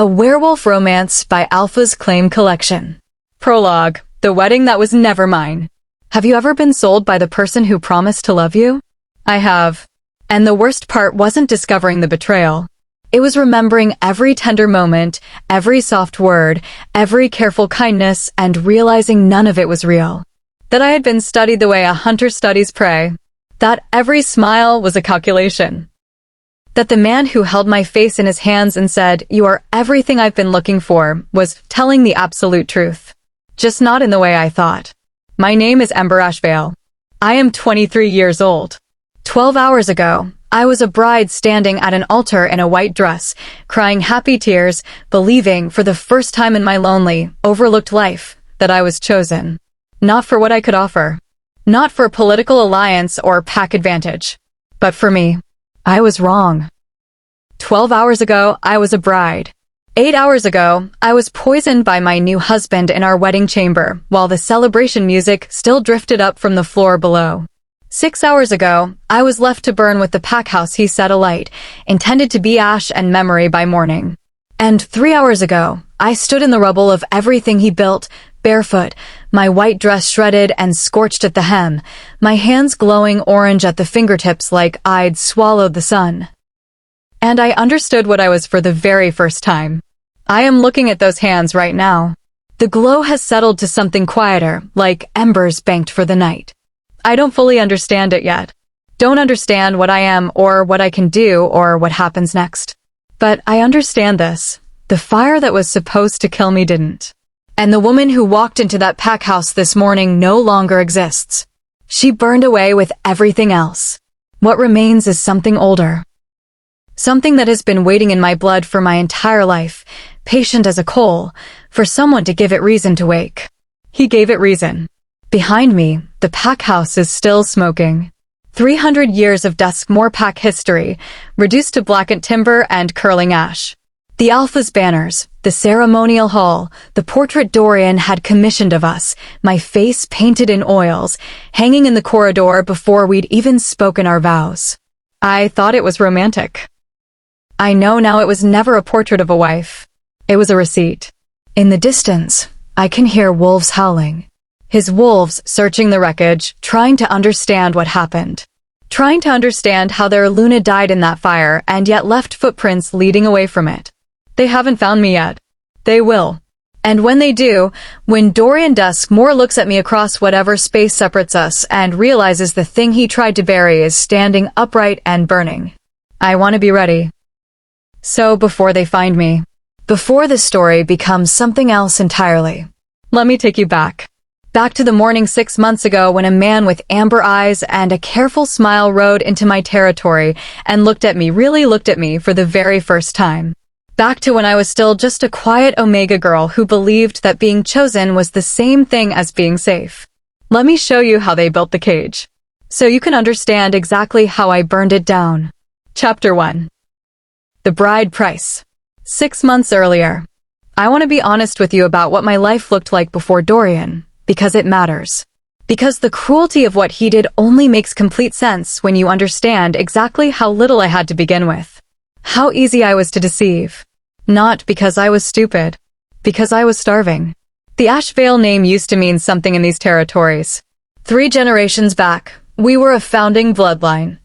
A Werewolf Romance by Alpha's Claim Collection. Prologue. The wedding that was never mine. Have you ever been sold by the person who promised to love you? I have. And the worst part wasn't discovering the betrayal. It was remembering every tender moment, every soft word, every careful kindness, and realizing none of it was real. That I had been studied the way a hunter studies prey. That every smile was a calculation. That the man who held my face in his hands and said, "You are everything I've been looking for," was telling the absolute truth. Just not in the way I thought. My name is Ember Ashveil. I am 23 years old. 12 hours ago, I was a bride standing at an altar in a white dress, crying happy tears, believing for the first time in my lonely, overlooked life, that I was chosen. Not for what I could offer. Not for political alliance or pack advantage. But for me. I was wrong. 12 hours ago, I was a bride. 8 hours ago, I was poisoned by my new husband in our wedding chamber, while the celebration music still drifted up from the floor below. 6 hours ago, I was left to burn with the pack house he set alight, intended to be ash and memory by morning. And 3 hours ago, I stood in the rubble of everything he built, barefoot, my white dress shredded and scorched at the hem, my hands glowing orange at the fingertips like I'd swallowed the sun. And I understood what I was for the very first time. I am looking at those hands right now. The glow has settled to something quieter, like embers banked for the night. I don't fully understand it yet. Don't understand what I am or what I can do or what happens next. But I understand this. The fire that was supposed to kill me didn't. And the woman who walked into that pack house this morning no longer exists. She burned away with everything else. What remains is something older. Something that has been waiting in my blood for my entire life, patient as a coal, for someone to give it reason to wake. He gave it reason. Behind me, the pack house is still smoking. 300 years of Duskmore pack history, reduced to blackened timber and curling ash. The Alpha's banners, the ceremonial hall, the portrait Dorian had commissioned of us, my face painted in oils, hanging in the corridor before we'd even spoken our vows. I thought it was romantic. I know now it was never a portrait of a wife. It was a receipt. In the distance, I can hear wolves howling. His wolves searching the wreckage, trying to understand what happened. Trying to understand how their Luna died in that fire and yet left footprints leading away from it. They haven't found me yet. They will. And when they do, when Dorian Duskmore looks at me across whatever space separates us and realizes the thing he tried to bury is standing upright and burning. I want to be ready. So before they find me, before the story becomes something else entirely, let me take you back. Back to the morning 6 months ago when a man with amber eyes and a careful smile rode into my territory and really looked at me for the very first time. Back to when I was still just a quiet Omega girl who believed that being chosen was the same thing as being safe. Let me show you how they built the cage, so you can understand exactly how I burned it down. Chapter 1. The Bride Price. 6 months earlier. I want to be honest with you about what my life looked like before Dorian, because it matters. Because the cruelty of what he did only makes complete sense when you understand exactly how little I had to begin with. How easy I was to deceive. Not because I was stupid. Because I was starving. The Ashvale name used to mean something in these territories. 3 generations back, we were a founding bloodline.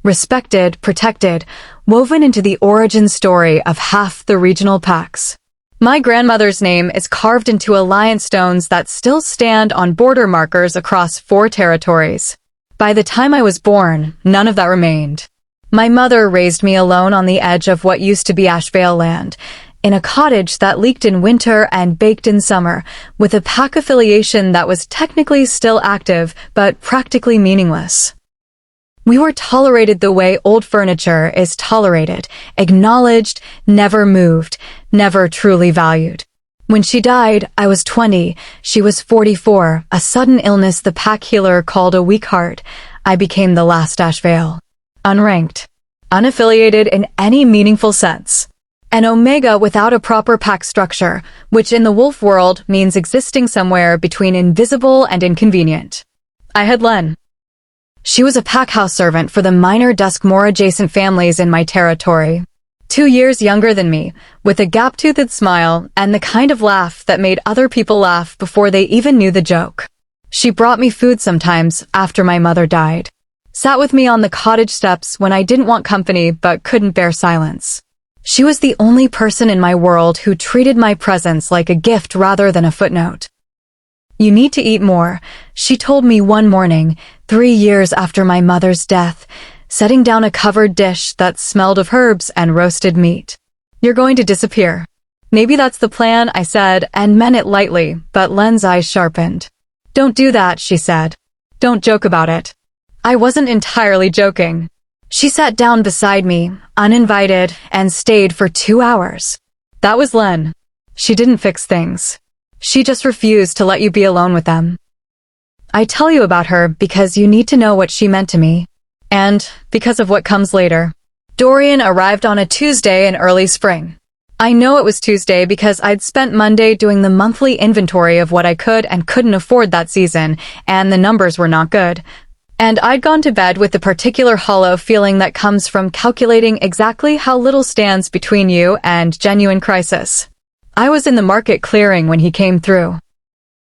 Respected, protected, woven into the origin story of half the regional packs. My grandmother's name is carved into alliance stones that still stand on border markers across 4 territories. By the time I was born, none of that remained. My mother raised me alone on the edge of what used to be Ashvale land, in a cottage that leaked in winter and baked in summer, with a pack affiliation that was technically still active, but practically meaningless. We were tolerated the way old furniture is tolerated, acknowledged, never moved, never truly valued. When she died, I was 20, she was 44, a sudden illness the pack healer called a weak heart. I became the last Ashvale. Unranked. Unaffiliated in any meaningful sense. An Omega without a proper pack structure, which in the wolf world means existing somewhere between invisible and inconvenient. I had Len. She was a pack house servant for the minor Duskmore adjacent families in my territory. 2 years younger than me, with a gap-toothed smile and the kind of laugh that made other people laugh before they even knew the joke. She brought me food sometimes after my mother died. Sat with me on the cottage steps when I didn't want company but couldn't bear silence. She was the only person in my world who treated my presence like a gift rather than a footnote. "You need to eat more," she told me one morning, 3 years after my mother's death, setting down a covered dish that smelled of herbs and roasted meat. "You're going to disappear." "Maybe that's the plan," I said, and meant it lightly, but Len's eyes sharpened. "Don't do that," she said. "Don't joke about it." I wasn't entirely joking. She sat down beside me, uninvited, and stayed for 2 hours. That was Len. She didn't fix things. She just refused to let you be alone with them. I tell you about her because you need to know what she meant to me. And because of what comes later. Dorian arrived on a Tuesday in early spring. I know it was Tuesday because I'd spent Monday doing the monthly inventory of what I could and couldn't afford that season, and the numbers were not good. And I'd gone to bed with the particular hollow feeling that comes from calculating exactly how little stands between you and genuine crisis. I was in the market clearing when he came through.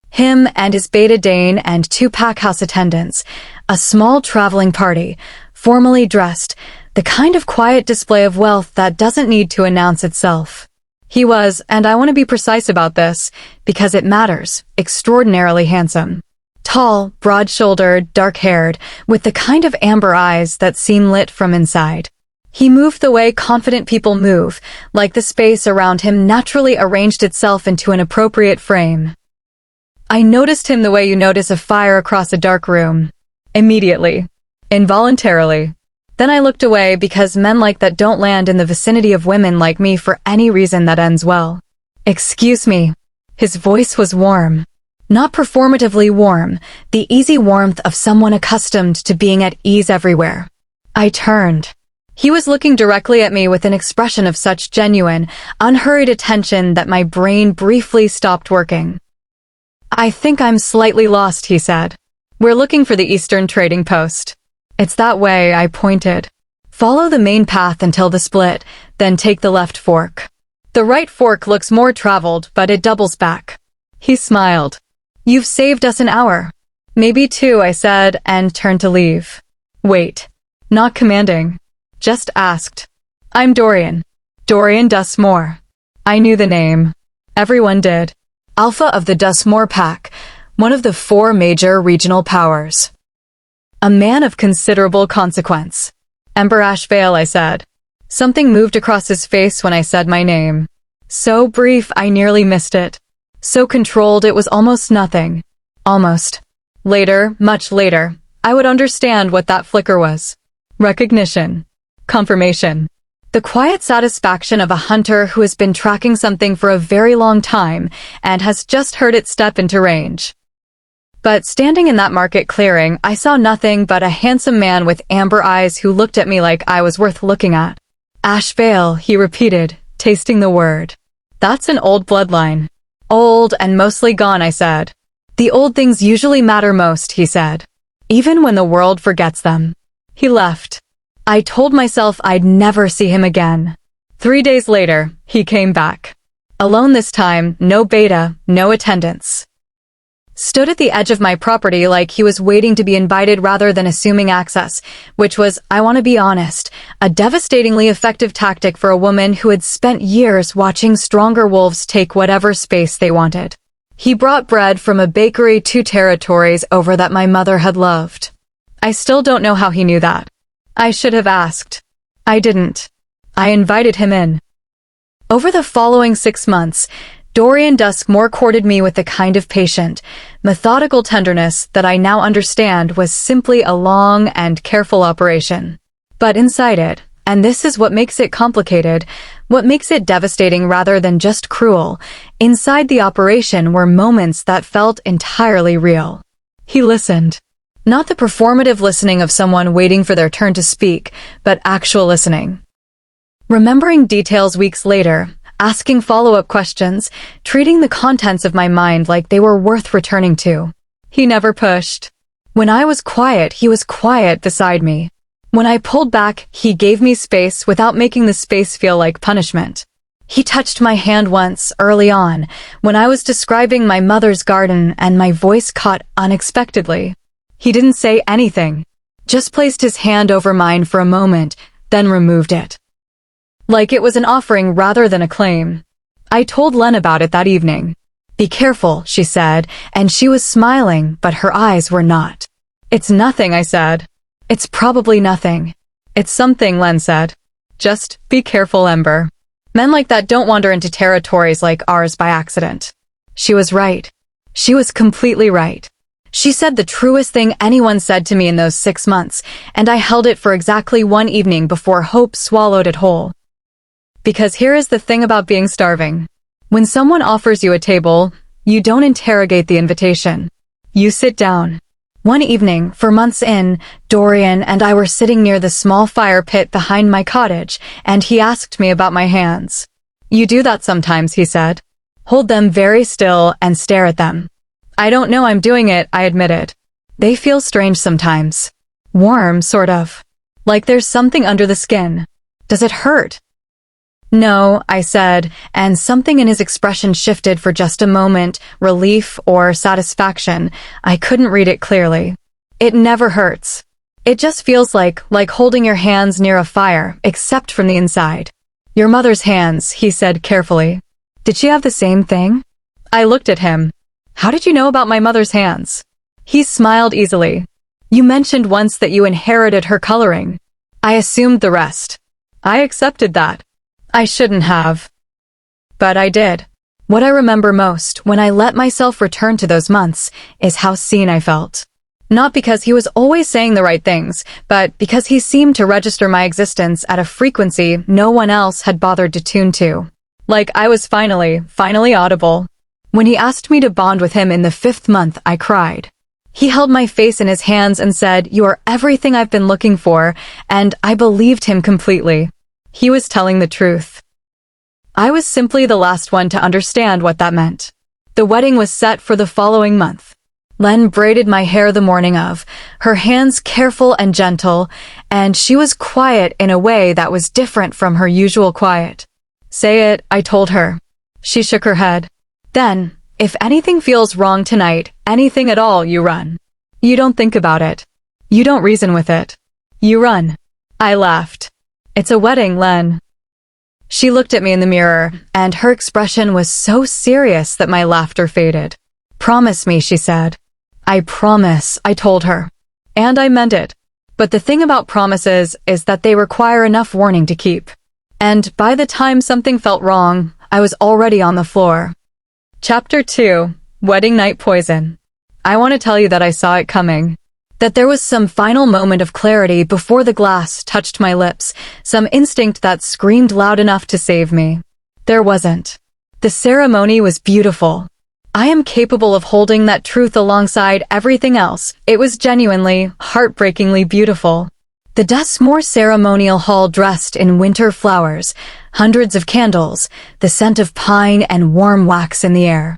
Him and his Beta Dane and 2 packhouse attendants, a small traveling party, formally dressed, the kind of quiet display of wealth that doesn't need to announce itself. He was, and I want to be precise about this, because it matters, extraordinarily handsome. Tall, broad-shouldered, dark-haired, with the kind of amber eyes that seem lit from inside. He moved the way confident people move, like the space around him naturally arranged itself into an appropriate frame. I noticed him the way you notice a fire across a dark room. Immediately. Involuntarily. Then I looked away because men like that don't land in the vicinity of women like me for any reason that ends well. "Excuse me." His voice was warm. Not performatively warm, the easy warmth of someone accustomed to being at ease everywhere. I turned. He was looking directly at me with an expression of such genuine, unhurried attention that my brain briefly stopped working. "I think I'm slightly lost," he said. "We're looking for the Eastern Trading Post." "It's that way," I pointed. "Follow the main path until the split, then take the left fork. The right fork looks more traveled, but it doubles back." He smiled. "You've saved us an hour." "Maybe 2, I said, and turned to leave. "Wait." Not commanding. Just asked. "I'm Dorian. Dorian Dustmore." I knew the name. Everyone did. Alpha of the Dustmore Pack, one of the 4 major regional powers. A man of considerable consequence. "Ember Ashveil," I said. Something moved across his face when I said my name. So brief I nearly missed it. So controlled it was almost nothing. Almost. Later, much later, I would understand what that flicker was. Recognition. Confirmation. The quiet satisfaction of a hunter who has been tracking something for a very long time and has just heard it step into range. But standing in that market clearing, I saw nothing but a handsome man with amber eyes who looked at me like I was worth looking at. "Ashvale," he repeated, tasting the word. "That's an old bloodline." "Old and mostly gone," I said. "The old things usually matter most," he said. "Even when the world forgets them." He left. I told myself I'd never see him again. 3 days later, he came back. Alone this time, no beta, no attendants. Stood at the edge of my property like he was waiting to be invited rather than assuming access, which was, I want to be honest, a devastatingly effective tactic for a woman who had spent years watching stronger wolves take whatever space they wanted. He brought bread from a bakery 2 territories over that my mother had loved. I still don't know how he knew that. I should have asked. I didn't. I invited him in. Over the following 6 months, Dorian Duskmore courted me with the kind of patient, methodical tenderness that I now understand was simply a long and careful operation. But inside it, and this is what makes it complicated, what makes it devastating rather than just cruel, inside the operation were moments that felt entirely real. He listened. Not the performative listening of someone waiting for their turn to speak, but actual listening. Remembering details weeks later, asking follow-up questions, treating the contents of my mind like they were worth returning to. He never pushed. When I was quiet, he was quiet beside me. When I pulled back, he gave me space without making the space feel like punishment. He touched my hand once, early on, when I was describing my mother's garden and my voice caught unexpectedly. He didn't say anything, just placed his hand over mine for a moment, then removed it. Like it was an offering rather than a claim. I told Len about it that evening. "Be careful," she said, and she was smiling, but her eyes were not. "It's nothing," I said. "It's probably nothing." "It's something," Len said. "Just be careful, Ember. Men like that don't wander into territories like ours by accident." She was right. She was completely right. She said the truest thing anyone said to me in those 6 months, and I held it for exactly one evening before hope swallowed it whole. Because here is the thing about being starving. When someone offers you a table, you don't interrogate the invitation. You sit down. One evening, for months in, Dorian and I were sitting near the small fire pit behind my cottage, and he asked me about my hands. "You do that sometimes," he said. "Hold them very still and stare at them." "I don't know I'm doing it," I admitted. "They feel strange sometimes. Warm, sort of. Like there's something under the skin. Does it hurt?" "No," I said, and something in his expression shifted for just a moment, relief or satisfaction. I couldn't read it clearly. "It never hurts. It just feels like holding your hands near a fire, except from the inside." "Your mother's hands," he said carefully. "Did she have the same thing?" I looked at him. "How did you know about my mother's hands?" He smiled easily. "You mentioned once that you inherited her coloring. I assumed the rest." I accepted that. I shouldn't have. But I did. What I remember most, when I let myself return to those months, is how seen I felt. Not because he was always saying the right things, but because he seemed to register my existence at a frequency no one else had bothered to tune to. Like I was finally audible. When he asked me to bond with him in the 5th month, I cried. He held my face in his hands and said, "You are everything I've been looking for," and I believed him completely. He was telling the truth. I was simply the last one to understand what that meant. The wedding was set for the following month. Len braided my hair the morning of, her hands careful and gentle, and she was quiet in a way that was different from her usual quiet. "Say it," I told her. She shook her head. "Then, if anything feels wrong tonight, anything at all, you run. You don't think about it. You don't reason with it. You run." I laughed. "It's a wedding, Len." She looked at me in the mirror, and her expression was so serious that my laughter faded. "Promise me," she said. "I promise," I told her. And I meant it. But the thing about promises is that they require enough warning to keep. And by the time something felt wrong, I was already on the floor. Chapter 2, Wedding Night Poison. I want to tell you that I saw it coming. That there was some final moment of clarity before the glass touched my lips, some instinct that screamed loud enough to save me. There wasn't. The ceremony was beautiful. I am capable of holding that truth alongside everything else. It was genuinely, heartbreakingly beautiful. The Dustmore ceremonial hall dressed in winter flowers, hundreds of candles, the scent of pine and warm wax in the air.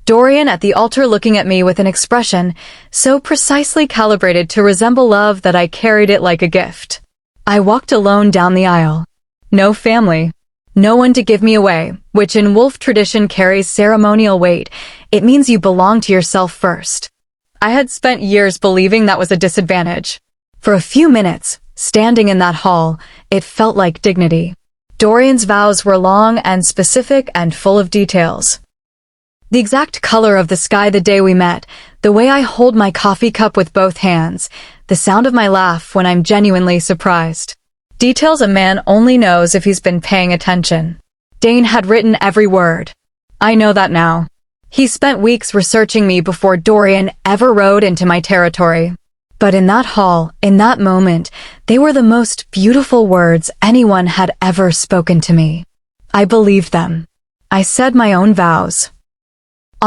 Dorian at the altar looking at me with an expression so precisely calibrated to resemble love that I carried it like a gift. I walked alone down the aisle. No family. No one to give me away, which in wolf tradition carries ceremonial weight. It means you belong to yourself first. I had spent years believing that was a disadvantage. For a few minutes, standing in that hall, it felt like dignity. Dorian's vows were long and specific and full of details. The exact color of the sky the day we met, the way I hold my coffee cup with both hands, the sound of my laugh when I'm genuinely surprised. Details a man only knows if he's been paying attention. Dane had written every word. I know that now. He spent weeks researching me before Dorian ever rode into my territory. But in that hall, in that moment, they were the most beautiful words anyone had ever spoken to me. I believed them. I said my own vows.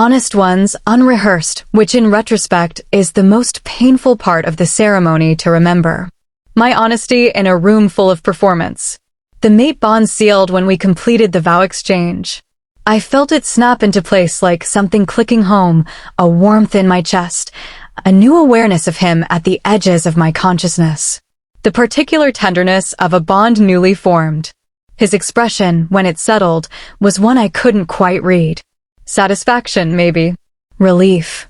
Honest ones, unrehearsed, which in retrospect is the most painful part of the ceremony to remember. My honesty in a room full of performance. The mate bond sealed when we completed the vow exchange. I felt it snap into place like something clicking home, a warmth in my chest, a new awareness of him at the edges of my consciousness. the particular tenderness of a bond newly formed. His expression, when it settled, was one I couldn't quite read. Satisfaction, maybe. Relief.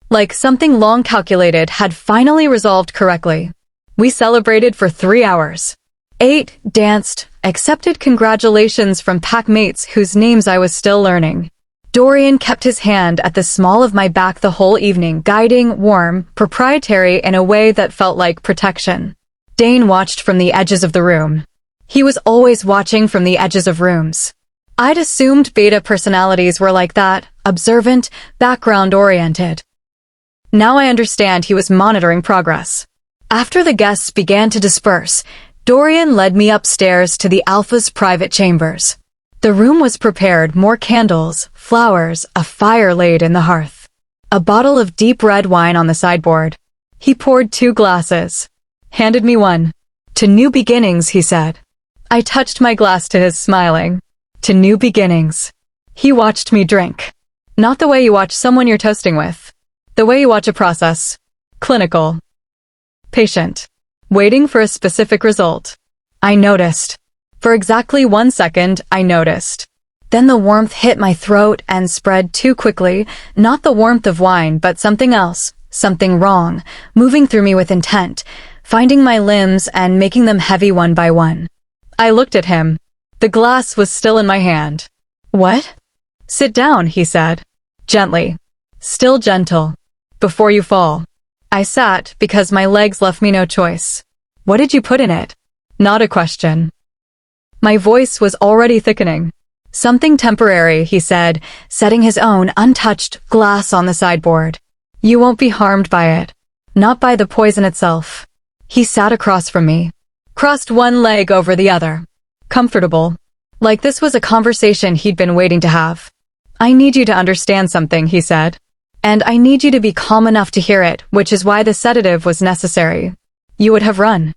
Like something long calculated had finally resolved correctly. We celebrated for 3 hours. Ate, danced, accepted congratulations from pack-mates whose names I was still learning. Dorian kept his hand at the small of my back the whole evening, guiding, warm, proprietary in a way that felt like protection. Dane watched from the edges of the room. He was always watching from the edges of rooms. I'd assumed beta personalities were like that, observant, background-oriented. Now I understand he was monitoring progress. After the guests began to disperse, Dorian led me upstairs to the Alpha's private chambers. The room was prepared, more candles, flowers, a fire laid in the hearth. A bottle of deep red wine on the sideboard. He poured 2 glasses. Handed me one. To new beginnings, he said. I touched my glass to his, smiling. To new beginnings. He watched me drink. Not the way you watch someone you're toasting with. The way you watch a process. Clinical. Patient. Waiting for a specific result. I noticed. For exactly 1 second, I noticed. Then the warmth hit my throat and spread too quickly, not the warmth of wine, but something else, something wrong, moving through me with intent, finding my limbs and making them heavy one by one. I looked at him. The glass was still in my hand. What? Sit down, he said. Gently. Still gentle. Before you fall. I sat because my legs left me no choice. What did you put in it? Not a question. My voice was already thickening. Something temporary, he said, setting his own untouched glass on the sideboard. You won't be harmed by it. Not by the poison itself. He sat across from me. Crossed one leg over the other. Comfortable. Like this was a conversation he'd been waiting to have. I need you to understand something, he said. And I need you to be calm enough to hear it, which is why the sedative was necessary. You would have run.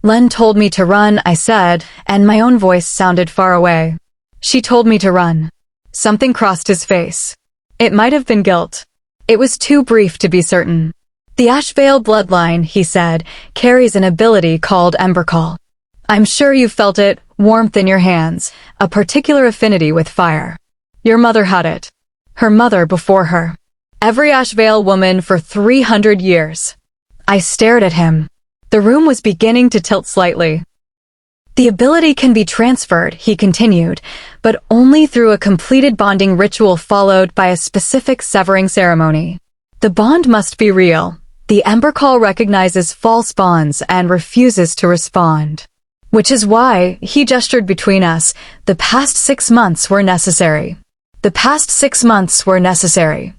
Len told me to run, I said, and my own voice sounded far away. She told me to run. Something crossed his face. It might have been guilt. It was too brief to be certain. The Ashvale bloodline, he said, carries an ability called Ember. I'm sure you felt it, warmth in your hands, a particular affinity with fire. Your mother had it. Her mother before her. Every Ashvale woman for 300 years. I stared at him. The room was beginning to tilt slightly. The ability can be transferred, he continued, but only through a completed bonding ritual followed by a specific severing ceremony. The bond must be real. The Ember recognizes false bonds and refuses to respond. Which is why, he gestured between us, the past 6 months were necessary. The past 6 months were necessary.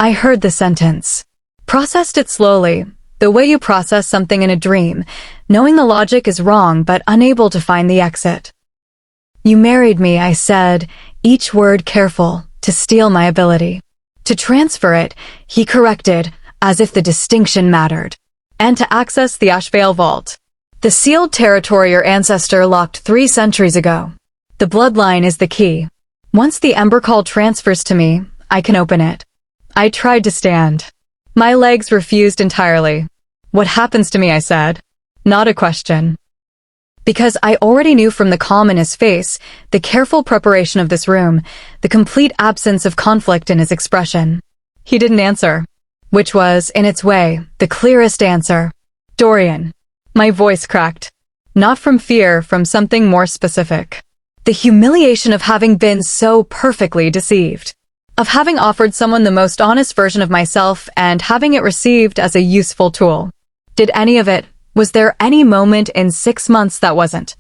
I heard the sentence. Processed it slowly. The way you process something in a dream, knowing the logic is wrong but unable to find the exit. You married me, I said, each word careful, to steal my ability. To transfer it, he corrected, as if the distinction mattered. And to access the Ashvale vault. The sealed territory your ancestor locked 3 centuries ago. The bloodline is the key. Once the Ember transfers to me, I can open it. I tried to stand. My legs refused entirely. What happens to me, I said. Not a question. Because I already knew from the calm in his face, the careful preparation of this room, the complete absence of conflict in his expression. He didn't answer. Which was, in its way, the clearest answer. Dorian. My voice cracked. Not from fear, from something more specific. The humiliation of having been so perfectly deceived. Of having offered someone the most honest version of myself and having it received as a useful tool. Did any of it? Was there any moment in 6 months that wasn't?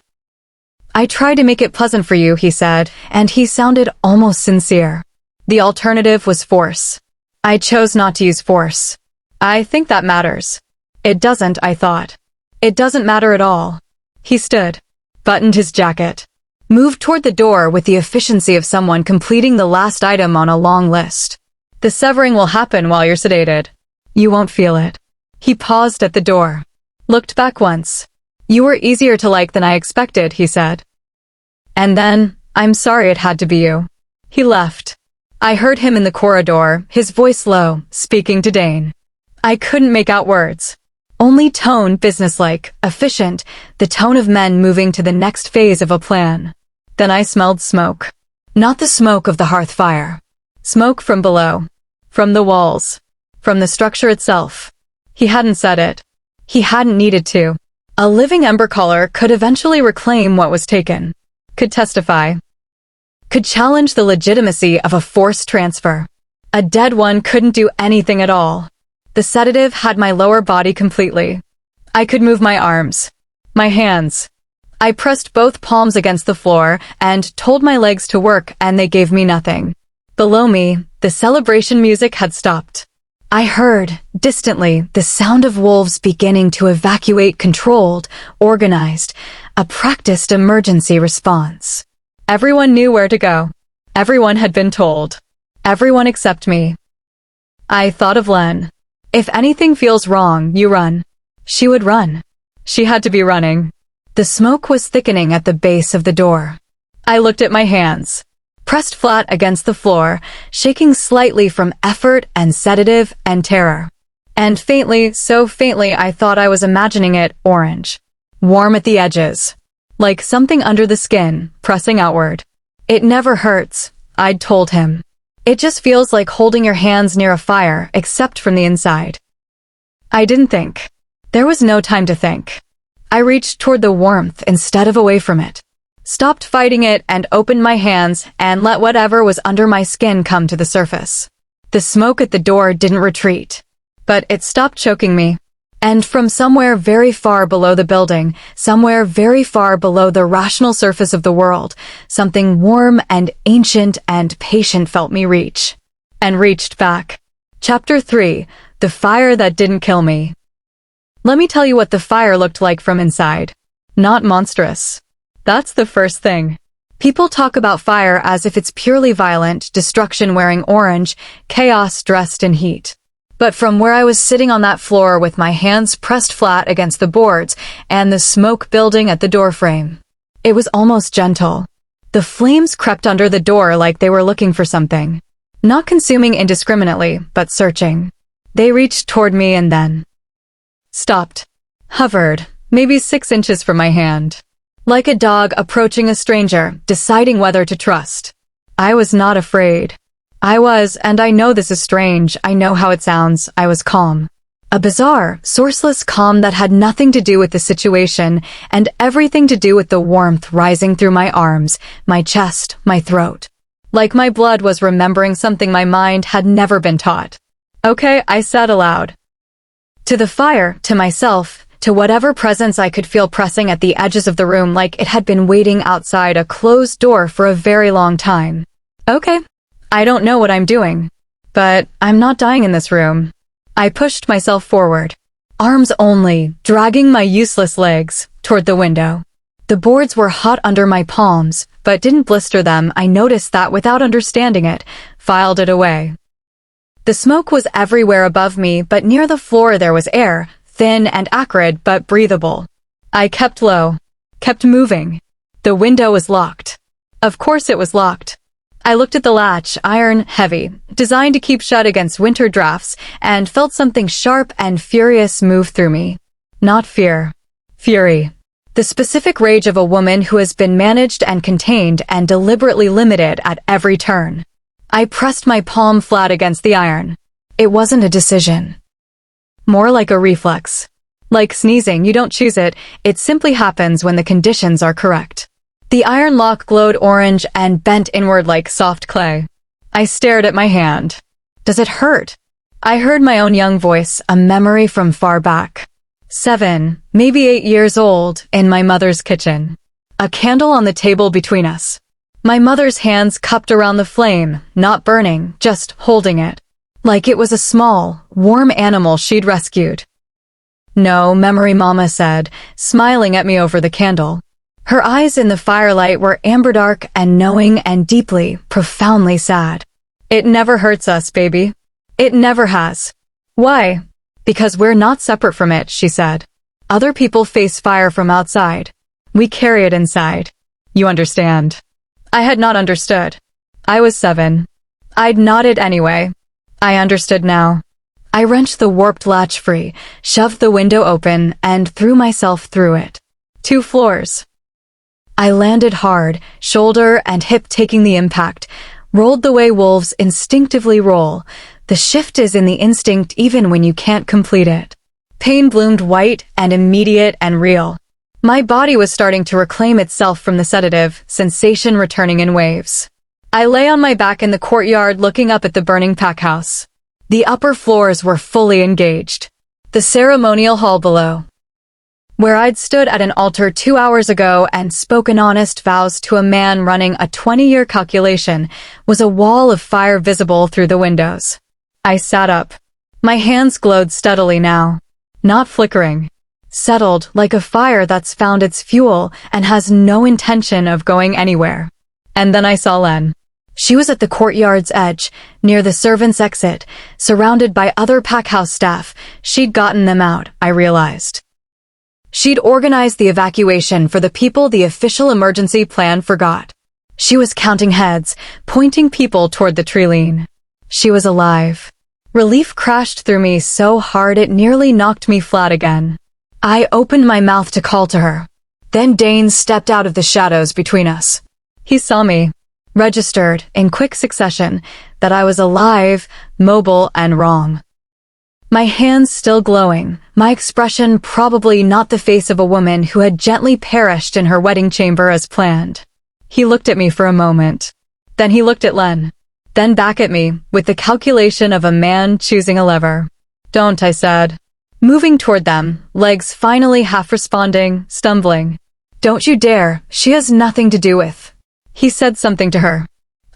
I tried to make it pleasant for you, he said, and he sounded almost sincere. The alternative was force. I chose not to use force. I think that matters. It doesn't, I thought. It doesn't matter at all. He stood, buttoned his jacket. Moved toward the door with the efficiency of someone completing the last item on a long list. The severing will happen while you're sedated. You won't feel it. He paused at the door. Looked back once. You were easier to like than I expected, he said. And then, I'm sorry it had to be you. He left. I heard him in the corridor, his voice low, speaking to Dane. I couldn't make out words. Only tone, businesslike, efficient, the tone of men moving to the next phase of a plan. Then I smelled smoke. Not the smoke of the hearth fire. Smoke from below. From the walls. From the structure itself. He hadn't said it. He hadn't needed to. A living ember caller could eventually reclaim what was taken. Could testify. Could challenge the legitimacy of a forced transfer. A dead one couldn't do anything at all. The sedative had my lower body completely. I could move my arms. My hands. I pressed both palms against the floor and told my legs to work, and they gave me nothing. Below me, the celebration music had stopped. I heard, distantly, the sound of wolves beginning to evacuate, controlled, organized, a practiced emergency response. Everyone knew where to go. Everyone had been told. Everyone except me. I thought of Len. If anything feels wrong, you run. She would run. She had to be running. The smoke was thickening at the base of the door. I looked at my hands, pressed flat against the floor, shaking slightly from effort and sedative and terror. And faintly, so faintly I thought I was imagining it, orange. Warm at the edges. Like something under the skin, pressing outward. It never hurts, I'd told him. It just feels like holding your hands near a fire, except from the inside. I didn't think. There was no time to think. I reached toward the warmth instead of away from it. Stopped fighting it and opened my hands and let whatever was under my skin come to the surface. The smoke at the door didn't retreat, but it stopped choking me. And from somewhere very far below the building, somewhere very far below the rational surface of the world, something warm and ancient and patient felt me reach. And reached back. Chapter 3, The Fire That Didn't Kill Me. Let me tell you what the fire looked like from inside. Not monstrous. That's the first thing. People talk about fire as if it's purely violent, destruction wearing orange, chaos dressed in heat. But from where I was sitting on that floor with my hands pressed flat against the boards and the smoke building at the doorframe, it was almost gentle. The flames crept under the door like they were looking for something. Not consuming indiscriminately, but searching. They reached toward me and then stopped. Hovered, maybe 6 inches from my hand. Like a dog approaching a stranger, deciding whether to trust. I was not afraid. I was, and I know this is strange, I know how it sounds, I was calm. A bizarre, sourceless calm that had nothing to do with the situation and everything to do with the warmth rising through my arms, my chest, my throat. Like my blood was remembering something my mind had never been taught. Okay, I said aloud. To the fire, to myself, to whatever presence I could feel pressing at the edges of the room like it had been waiting outside a closed door for a very long time. Okay. I don't know what I'm doing, but I'm not dying in this room. I pushed myself forward, arms only, dragging my useless legs toward the window. The boards were hot under my palms, but didn't blister them. I noticed that without understanding it, filed it away. The smoke was everywhere above me, but near the floor there was air, thin and acrid but breathable. I kept low, kept moving. The window was locked. Of course it was locked. I looked at the latch, iron, heavy, designed to keep shut against winter drafts, and felt something sharp and furious move through me. Not fear. Fury. The specific rage of a woman who has been managed and contained and deliberately limited at every turn. I pressed my palm flat against the iron. It wasn't a decision. More like a reflex. Like sneezing, you don't choose it, it simply happens when the conditions are correct. The iron lock glowed orange and bent inward like soft clay. I stared at my hand. Does it hurt? I heard my own young voice, a memory from far back. 7, maybe 8 years old, in my mother's kitchen. A candle on the table between us. My mother's hands cupped around the flame, not burning, just holding it. Like it was a small, warm animal she'd rescued. No, memory mama said, smiling at me over the candle. Her eyes in the firelight were amber dark and knowing and deeply, profoundly sad. It never hurts us, baby. It never has. Why? Because we're not separate from it, she said. Other people face fire from outside. We carry it inside. You understand. I had not understood. I was 7. I'd nodded anyway. I understood now. I wrenched the warped latch free, shoved the window open, and threw myself through it. 2 floors. I landed hard, shoulder and hip taking the impact, rolled the way wolves instinctively roll. The shift is in the instinct even when you can't complete it. Pain bloomed white and immediate and real. My body was starting to reclaim itself from the sedative, sensation returning in waves. I lay on my back in the courtyard looking up at the burning pack house. The upper floors were fully engaged. The ceremonial hall below, where I'd stood at an altar 2 hours ago and spoken honest vows to a man running a 20-year calculation, was a wall of fire visible through the windows. I sat up. My hands glowed steadily now. Not flickering. Settled like a fire that's found its fuel and has no intention of going anywhere. And then I saw Len. She was at the courtyard's edge, near the servants' exit, surrounded by other packhouse staff. She'd gotten them out, I realized. She'd organized the evacuation for the people the official emergency plan forgot. She was counting heads, pointing people toward the Treeline. She was alive. Relief crashed through me so hard it nearly knocked me flat again. I opened my mouth to call to her. Then Dane stepped out of the shadows between us. He saw me, registered, in quick succession, that I was alive, mobile, and wrong. My hands still glowing, my expression probably not the face of a woman who had gently perished in her wedding chamber as planned. He looked at me for a moment. Then he looked at Len. Then back at me, with the calculation of a man choosing a lever. Don't, I said. Moving toward them, legs finally half responding, stumbling. Don't you dare, she has nothing to do with. He said something to her.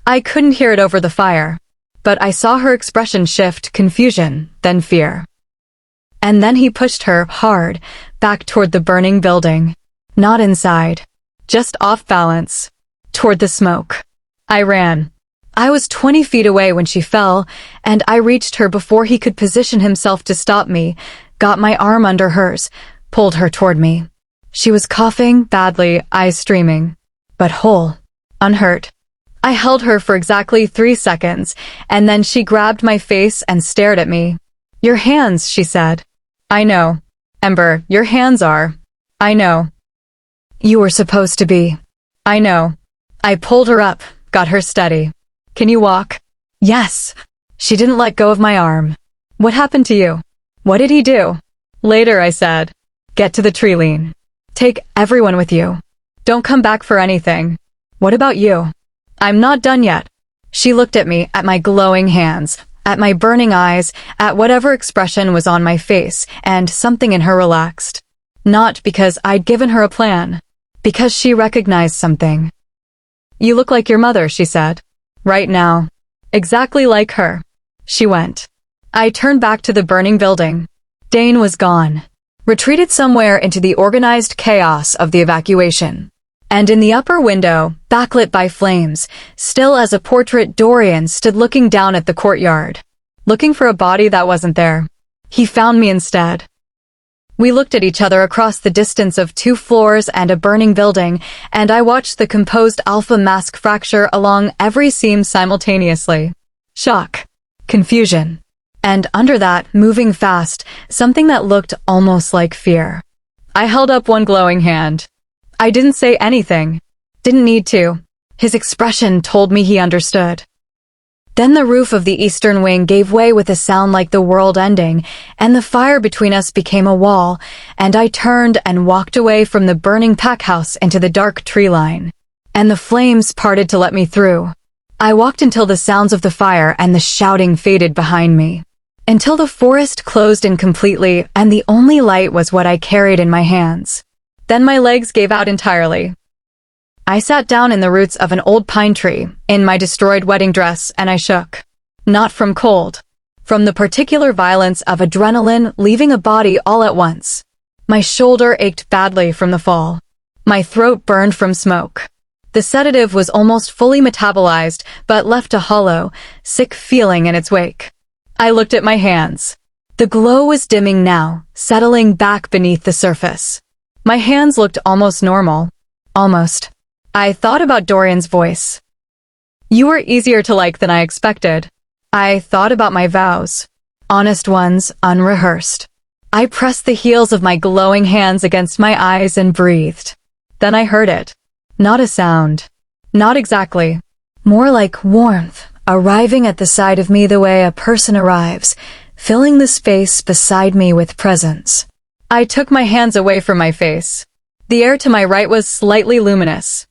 I couldn't hear it over the fire, but I saw her expression shift, confusion, then fear. And then he pushed her, hard, back toward the burning building. Not inside. Just off balance. Toward the smoke. I ran. I was 20 feet away when she fell, and I reached her before he could position himself to stop me, got my arm under hers, pulled her toward me. She was coughing badly, eyes streaming, but whole. Unhurt. I held her for exactly 3 seconds, and then she grabbed my face and stared at me. Your hands, she said. I know. Ember, your hands are. I know. You were supposed to be. I know. I pulled her up, got her steady. Can you walk? Yes. She didn't let go of my arm. What happened to you? What did he do? Later, I said. Get to the Treeline. Take everyone with you. Don't come back for anything. What about you? I'm not done yet. She looked at me, at my glowing hands, at my burning eyes, at whatever expression was on my face, and something in her relaxed. Not because I'd given her a plan. Because she recognized something. You look like your mother, she said. Right now. Exactly like her. She went. I turned back to the burning building. Dane was gone. Retreated somewhere into the organized chaos of the evacuation. And in the upper window, backlit by flames, still as a portrait, Dorian stood looking down at the courtyard. Looking for a body that wasn't there. He found me instead. We looked at each other across the distance of 2 floors and a burning building, and I watched the composed alpha mask fracture along every seam simultaneously. Shock. Confusion. And under that, moving fast, something that looked almost like fear. I held up one glowing hand. I didn't say anything. Didn't need to. His expression told me he understood. Then the roof of the eastern wing gave way with a sound like the world ending, and the fire between us became a wall, and I turned and walked away from the burning packhouse into the dark tree line. And the flames parted to let me through. I walked until the sounds of the fire and the shouting faded behind me. Until the forest closed in completely, and the only light was what I carried in my hands. Then my legs gave out entirely. I sat down in the roots of an old pine tree, in my destroyed wedding dress, and I shook. Not from cold. From the particular violence of adrenaline leaving a body all at once. My shoulder ached badly from the fall. My throat burned from smoke. The sedative was almost fully metabolized, but left a hollow, sick feeling in its wake. I looked at my hands. The glow was dimming now, settling back beneath the surface. My hands looked almost normal. Almost. I thought about Dorian's voice. You were easier to like than I expected. I thought about my vows. Honest ones, unrehearsed. I pressed the heels of my glowing hands against my eyes and breathed. Then I heard it. Not a sound. Not exactly. More like warmth, arriving at the side of me the way a person arrives, filling the space beside me with presence. I took my hands away from my face. The air to my right was slightly luminous.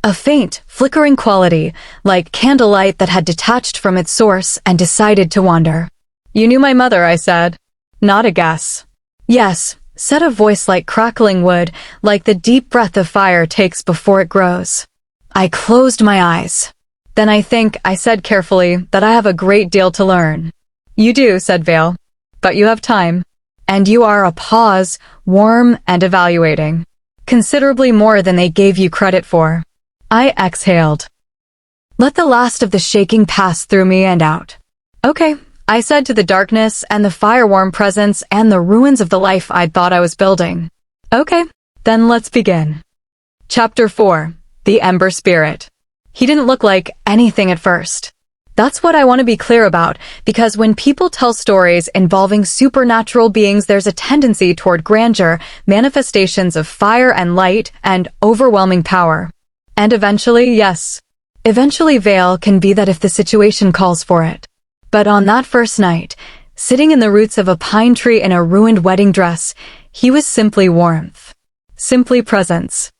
A faint, flickering quality, like candlelight that had detached from its source and decided to wander. You knew my mother, I said. Not a guess. Yes, said a voice like crackling wood, like the deep breath of fire takes before it grows. I closed my eyes. Then I think, I said carefully, that I have a great deal to learn. You do, said Vale. But you have time. And you are a pause, warm and evaluating. Considerably more than they gave you credit for. I exhaled. Let the last of the shaking pass through me and out. Okay, I said to the darkness and the fire-warm presence and the ruins of the life I'd thought I was building. Okay, then let's begin. Chapter 4. The Ember Spirit. He didn't look like anything at first. That's what I want to be clear about, because when people tell stories involving supernatural beings, there's a tendency toward grandeur, manifestations of fire and light, and overwhelming power. And eventually, yes. Eventually Vale can be that if the situation calls for it. But on that first night, sitting in the roots of a pine tree in a ruined wedding dress, he was simply warmth. Simply presence.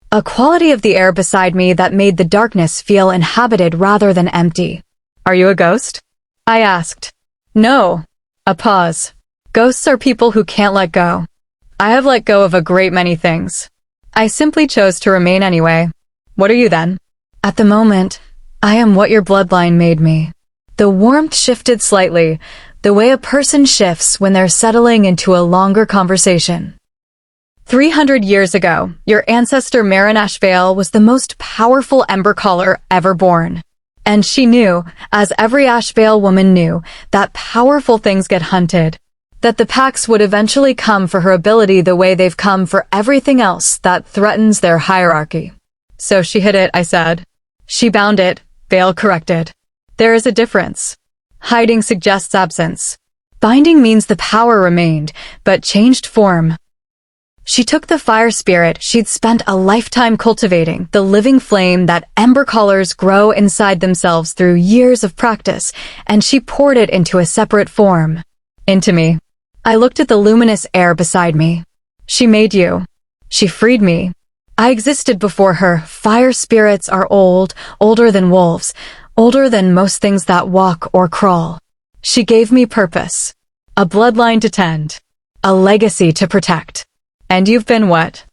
A quality of the air beside me that made the darkness feel inhabited rather than empty. Are you a ghost? I asked. No. A pause. Ghosts are people who can't let go. I have let go of a great many things. I simply chose to remain anyway. What are you then? At the moment, I am what your bloodline made me. The warmth shifted slightly, the way a person shifts when they're settling into a longer conversation. 300 years ago, your ancestor Ember Ashveil was the most powerful ember caller ever born. And she knew, as every Ashvale woman knew, that powerful things get hunted. That the packs would eventually come for her ability the way they've come for everything else that threatens their hierarchy. So she hid it, I said. She bound it, Vale corrected. There is a difference. Hiding suggests absence. Binding means the power remained, but changed form. She took the fire spirit she'd spent a lifetime cultivating, the living flame that ember callers grow inside themselves through years of practice, and she poured it into a separate form. Into me. I looked at the luminous air beside me. She made you. She freed me. I existed before her. Fire spirits are old, older than wolves, older than most things that walk or crawl. She gave me purpose. A bloodline to tend. A legacy to protect. And you've been what?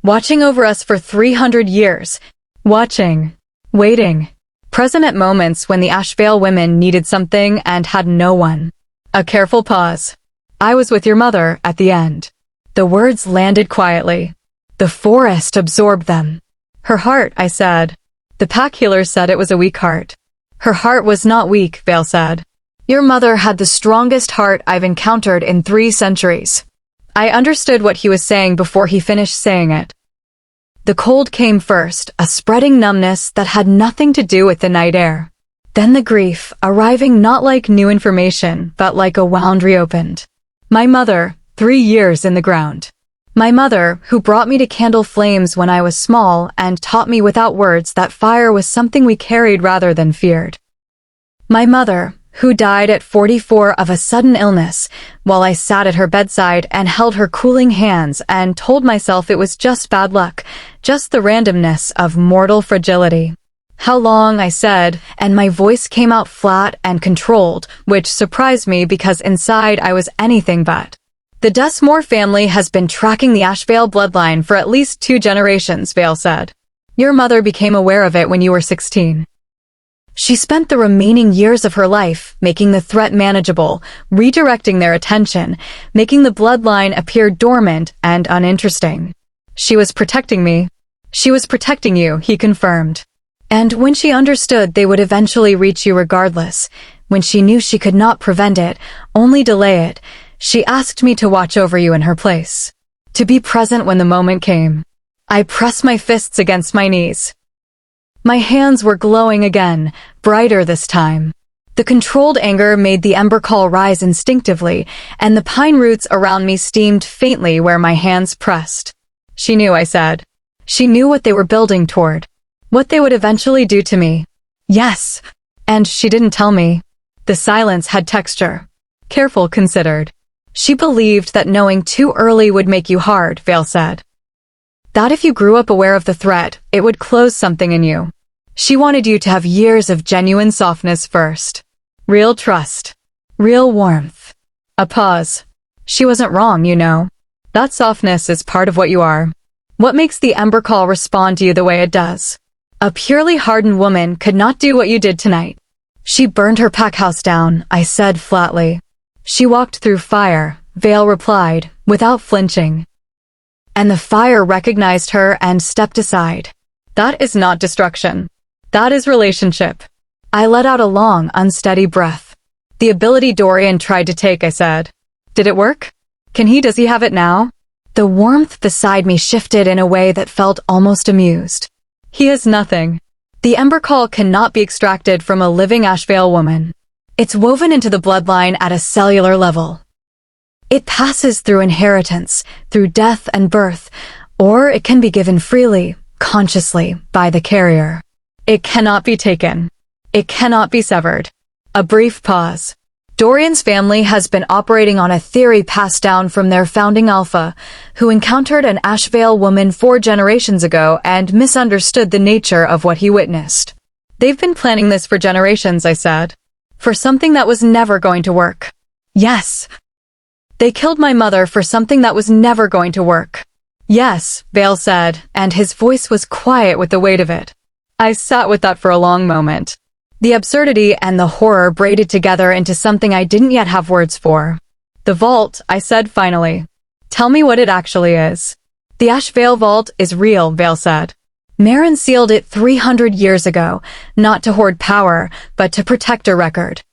Watching over us for 300 years. Watching. Waiting. Present at moments when the Ashvale women needed something and had no one. A careful pause. I was with your mother at the end. The words landed quietly. The forest absorbed them. Her heart, I said. The pack healers said it was a weak heart. Her heart was not weak, Vale said. Your mother had the strongest heart I've encountered in 3 centuries. I understood what he was saying before he finished saying it. The cold came first, a spreading numbness that had nothing to do with the night air. Then the grief, arriving not like new information, but like a wound reopened. My mother, 3 years in the ground. My mother, who brought me to candle flames when I was small and taught me without words that fire was something we carried rather than feared. My mother, who died at 44 of a sudden illness, while I sat at her bedside and held her cooling hands and told myself it was just bad luck, just the randomness of mortal fragility. How long, I said, and my voice came out flat and controlled, which surprised me because inside I was anything but. The Dustmore family has been tracking the Ashvale bloodline for at least 2 generations, Vale said. Your mother became aware of it when you were 16. She spent the remaining years of her life making the threat manageable, redirecting their attention, making the bloodline appear dormant and uninteresting. She was protecting me. She was protecting you, he confirmed. And when she understood they would eventually reach you regardless, when she knew she could not prevent it, only delay it, she asked me to watch over you in her place. To be present when the moment came. I pressed my fists against my knees. My hands were glowing again, brighter this time. The controlled anger made the ember call rise instinctively, and the pine roots around me steamed faintly where my hands pressed. She knew, I said. She knew what they were building toward. What they would eventually do to me. Yes. And she didn't tell me. The silence had texture. Careful, considered. She believed that knowing too early would make you hard, Vale said. That if you grew up aware of the threat, it would close something in you. She wanted you to have years of genuine softness first. Real trust. Real warmth. A pause. She wasn't wrong, you know. That softness is part of what you are. What makes the Ember Call respond to you the way it does? A purely hardened woman could not do what you did tonight. She burned her pack house down, I said flatly. She walked through fire, Vale replied, without flinching. And the fire recognized her and stepped aside. That is not destruction. That is relationship. I let out a long, unsteady breath. The ability Dorian tried to take, I said. Did it work? Does he have it now? The warmth beside me shifted in a way that felt almost amused. He has nothing. The Ember Call cannot be extracted from a living Ashvale woman. It's woven into the bloodline at a cellular level. It passes through inheritance, through death and birth, or it can be given freely, consciously, by the carrier. It cannot be taken. It cannot be severed. A brief pause. Dorian's family has been operating on a theory passed down from their founding alpha, who encountered an Ashvale woman 4 generations ago and misunderstood the nature of what he witnessed. They've been planning this for generations, I said. For something that was never going to work. Yes. They killed my mother for something that was never going to work. Yes, Vale said, and his voice was quiet with the weight of it. I sat with that for a long moment. The absurdity and the horror braided together into something I didn't yet have words for. The vault, I said finally. Tell me what it actually is. The Ashvale vault is real, Vale said. Merrin sealed it 300 years ago, not to hoard power, but to protect a record.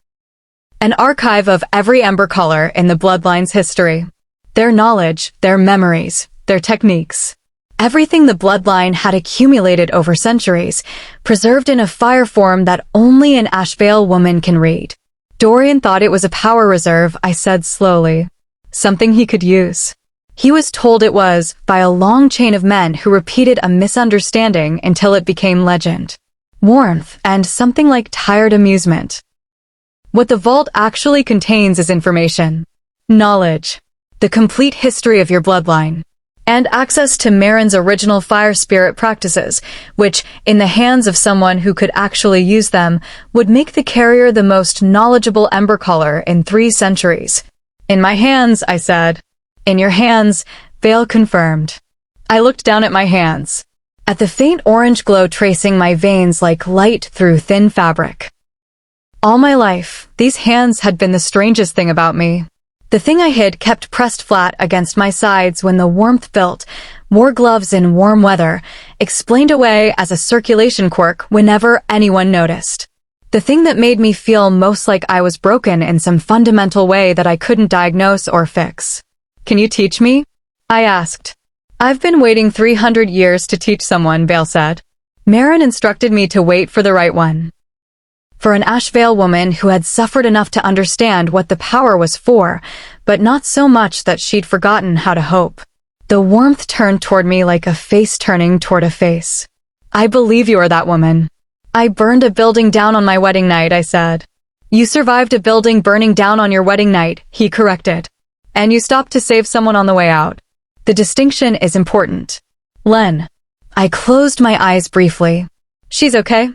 An archive of every Ember Caller in the bloodline's history. Their knowledge, their memories, their techniques. Everything the bloodline had accumulated over centuries, preserved in a fire form that only an Ashvale woman can read. Dorian thought it was a power reserve, I said slowly. Something he could use. He was told it was, by a long chain of men who repeated a misunderstanding until it became legend. Warmth and something like tired amusement. What the vault actually contains is information. Knowledge. The complete history of your bloodline. And access to Merrin's original fire spirit practices, which, in the hands of someone who could actually use them, would make the carrier the most knowledgeable Ember Caller in 3 centuries. In my hands, I said. In your hands, Vale confirmed. I looked down at my hands. At the faint orange glow tracing my veins like light through thin fabric. All my life, these hands had been the strangest thing about me. The thing I hid kept pressed flat against my sides when the warmth built, wore gloves in warm weather, explained away as a circulation quirk whenever anyone noticed. The thing that made me feel most like I was broken in some fundamental way that I couldn't diagnose or fix. Can you teach me? I asked. I've been waiting 300 years to teach someone, Vale said. Merrin instructed me to wait for the right one. For an Ashvale woman who had suffered enough to understand what the power was for, but not so much that she'd forgotten how to hope. The warmth turned toward me like a face turning toward a face. I believe you are that woman. I burned a building down on my wedding night, I said. You survived a building burning down on your wedding night, he corrected. And you stopped to save someone on the way out. The distinction is important. Len. I closed my eyes briefly. She's okay?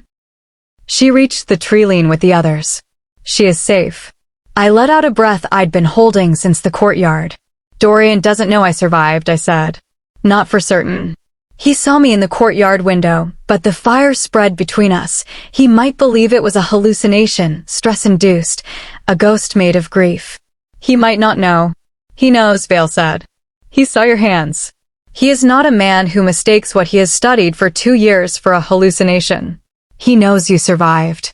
She reached the tree lean with the others. She is safe. I let out a breath I'd been holding since the courtyard. Dorian doesn't know I survived, I said. Not for certain. He saw me in the courtyard window, but the fire spread between us. He might believe it was a hallucination, stress-induced, a ghost made of grief. He might not know. He knows, Vale said. He saw your hands. He is not a man who mistakes what he has studied for 2 years for a hallucination. He knows you survived.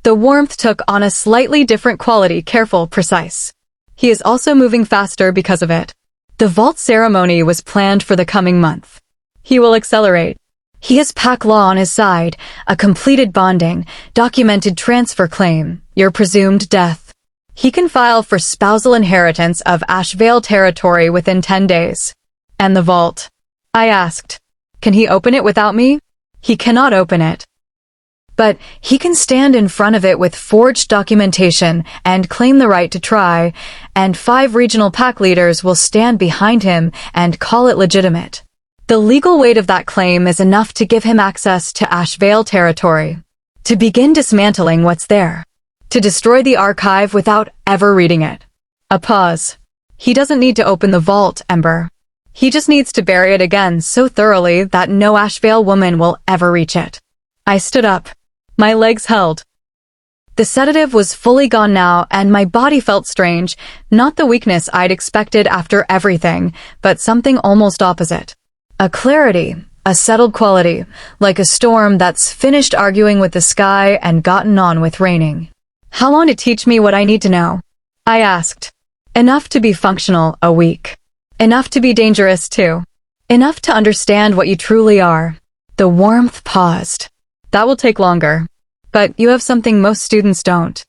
The warmth took on a slightly different quality, careful, precise. He is also moving faster because of it. The vault ceremony was planned for the coming month. He will accelerate. He has pack law on his side, a completed bonding, documented transfer claim, your presumed death. He can file for spousal inheritance of Ashvale territory within 10 days. And the vault? I asked. Can he open it without me? He cannot open it. But he can stand in front of it with forged documentation and claim the right to try, and 5 regional pack leaders will stand behind him and call it legitimate. The legal weight of that claim is enough to give him access to Ashvale territory, to begin dismantling what's there, to destroy the archive without ever reading it. A pause. He doesn't need to open the vault, Ember. He just needs to bury it again so thoroughly that no Ashvale woman will ever reach it. I stood up. My legs held. The sedative was fully gone now, and my body felt strange, not the weakness I'd expected after everything, but something almost opposite. A clarity, a settled quality, like a storm that's finished arguing with the sky and gotten on with raining. How long to teach me what I need to know? I asked. Enough to be functional a week. Enough to be dangerous too. Enough to understand what you truly are. The warmth paused. That will take longer. But you have something most students don't.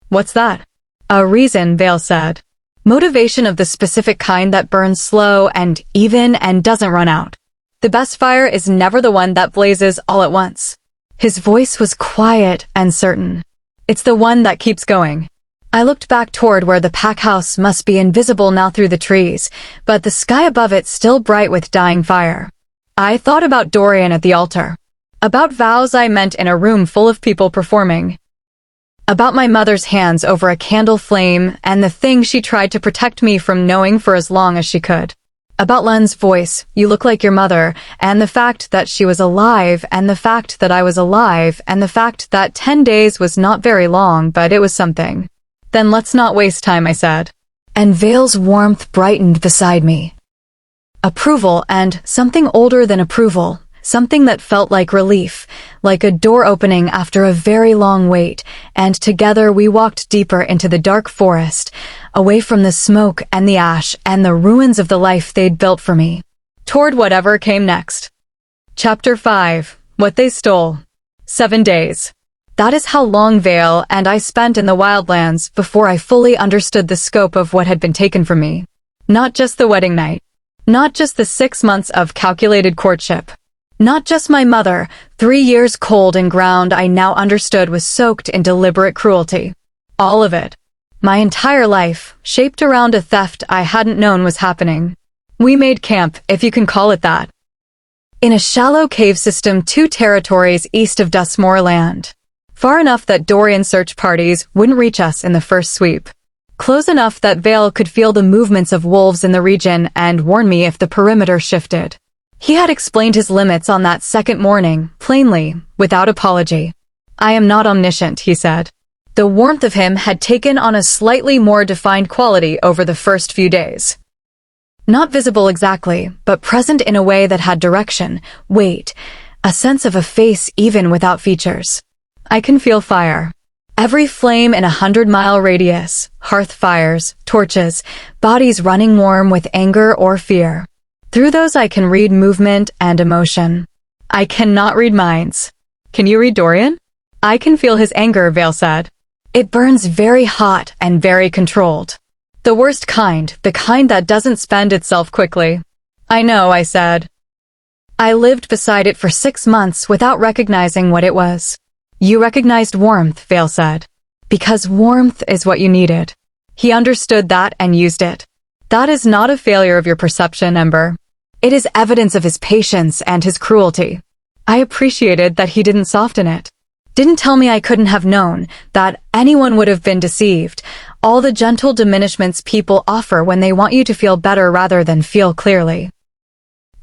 What's that? A reason, Vale said. Motivation of the specific kind that burns slow and even and doesn't run out. The best fire is never the one that blazes all at once. His voice was quiet and certain. It's the one that keeps going. I looked back toward where the pack house must be invisible now through the trees, but the sky above it still bright with dying fire. I thought about Dorian at the altar. About vows I meant in a room full of people performing. About my mother's hands over a candle flame and the thing she tried to protect me from knowing for as long as she could. About Len's voice, you look like your mother, and the fact that she was alive, and the fact that I was alive, and the fact that 10 days was not very long, but it was something. Then let's not waste time, I said. And Vale's warmth brightened beside me. Approval and something older than approval. Something that felt like relief, like a door opening after a very long wait, and together we walked deeper into the dark forest, away from the smoke and the ash and the ruins of the life they'd built for me, toward whatever came next. Chapter 5. What They Stole. 7 days. That is how long Vale and I spent in the wildlands before I fully understood the scope of what had been taken from me. Not just the wedding night. Not just the 6 months of calculated courtship. Not just my mother, 3 years cold and ground I now understood was soaked in deliberate cruelty. All of it. My entire life, shaped around a theft I hadn't known was happening. We made camp, if you can call it that. In a shallow cave system 2 territories east of Dustmore Land. Far enough that Dorian search parties wouldn't reach us in the first sweep. Close enough that Vale could feel the movements of wolves in the region and warn me if the perimeter shifted. He had explained his limits on that second morning, plainly, without apology. I am not omniscient, he said. The warmth of him had taken on a slightly more defined quality over the first few days. Not visible exactly, but present in a way that had direction, weight, a sense of a face even without features. I can feel fire. Every flame in 100-mile radius, hearth fires, torches, bodies running warm with anger or fear. Through those I can read movement and emotion. I cannot read minds. Can you read Dorian? I can feel his anger, Vale said. It burns very hot and very controlled. The worst kind, the kind that doesn't spend itself quickly. I know, I said. I lived beside it for 6 months without recognizing what it was. You recognized warmth, Vale said. Because warmth is what you needed. He understood that and used it. That is not a failure of your perception, Ember. It is evidence of his patience and his cruelty. I appreciated that he didn't soften it. Didn't tell me I couldn't have known, that anyone would have been deceived. All the gentle diminishments people offer when they want you to feel better rather than feel clearly.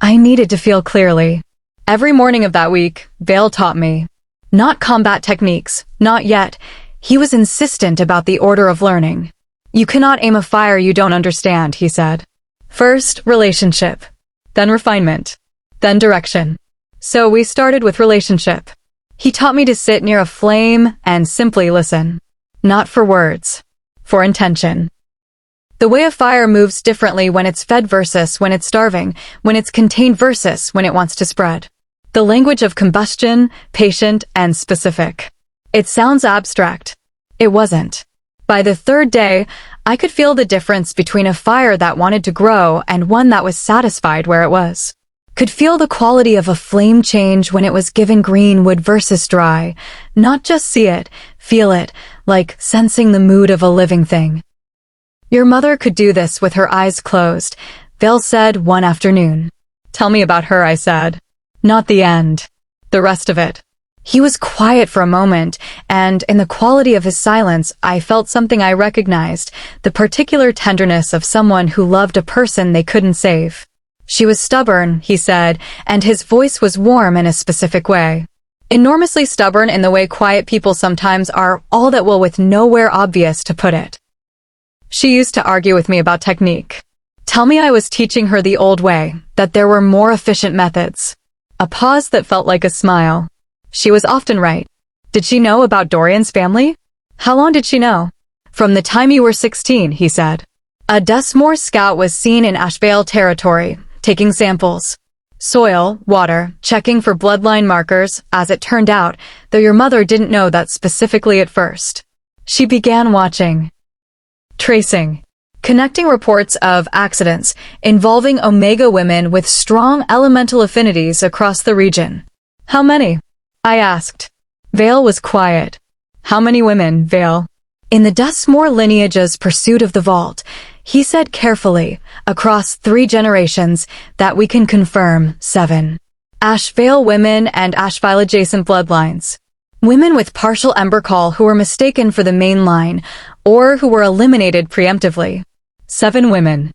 I needed to feel clearly. Every morning of that week, Vale taught me. Not combat techniques, not yet. He was insistent about the order of learning. You cannot aim a fire you don't understand, he said. First, relationship. Then refinement. Then direction. So we started with relationship. He taught me to sit near a flame and simply listen. Not for words. For intention. The way a fire moves differently when it's fed versus when it's starving, when it's contained versus when it wants to spread. The language of combustion, patient, and specific. It sounds abstract. It wasn't. By the third day, I could feel the difference between a fire that wanted to grow and one that was satisfied where it was. Could feel the quality of a flame change when it was given green wood versus dry. Not just see it, feel it, like sensing the mood of a living thing. Your mother could do this with her eyes closed, Vale said one afternoon. Tell me about her, I said. Not the end. The rest of it. He was quiet for a moment, and in the quality of his silence, I felt something I recognized, the particular tenderness of someone who loved a person they couldn't save. She was stubborn, he said, and his voice was warm in a specific way. Enormously stubborn in the way quiet people sometimes are, all that will with nowhere obvious to put it. She used to argue with me about technique. Tell me I was teaching her the old way, that there were more efficient methods. A pause that felt like a smile. She was often right. Did she know about Dorian's family? How long did she know? From the time you were 16, he said. A Dustmore scout was seen in Ashvale territory, taking samples. Soil, water, checking for bloodline markers, as it turned out, though your mother didn't know that specifically at first. She began watching. Tracing. Connecting reports of accidents involving Omega women with strong elemental affinities across the region. How many? I asked. Vale was quiet. How many women, Vale? In the Dustmore lineage's pursuit of the vault, he said carefully, across 3 generations, that we can confirm 7. Ashvale women and Ashvale adjacent bloodlines. Women with partial Ember call who were mistaken for the main line, or who were eliminated preemptively. 7 women.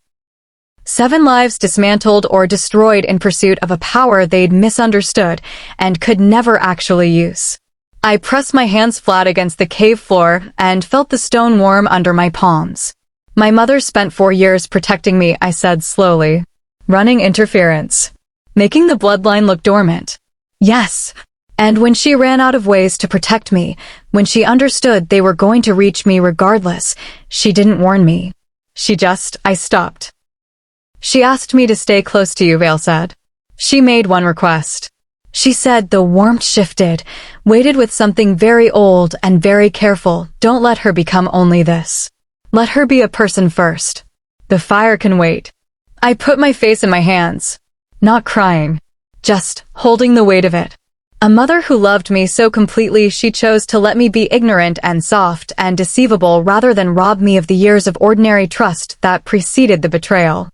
7 lives dismantled or destroyed in pursuit of a power they'd misunderstood and could never actually use. I pressed my hands flat against the cave floor and felt the stone warm under my palms. My mother spent 4 years protecting me, I said slowly. Running interference. Making the bloodline look dormant. Yes. And when she ran out of ways to protect me, when she understood they were going to reach me regardless, she didn't warn me. I stopped. She asked me to stay close to you, Vale said. She made one request. She said the warmth shifted, weighted with something very old and very careful. Don't let her become only this. Let her be a person first. The fire can wait. I put my face in my hands. Not crying. Just holding the weight of it. A mother who loved me so completely she chose to let me be ignorant and soft and deceivable rather than rob me of the years of ordinary trust that preceded the betrayal.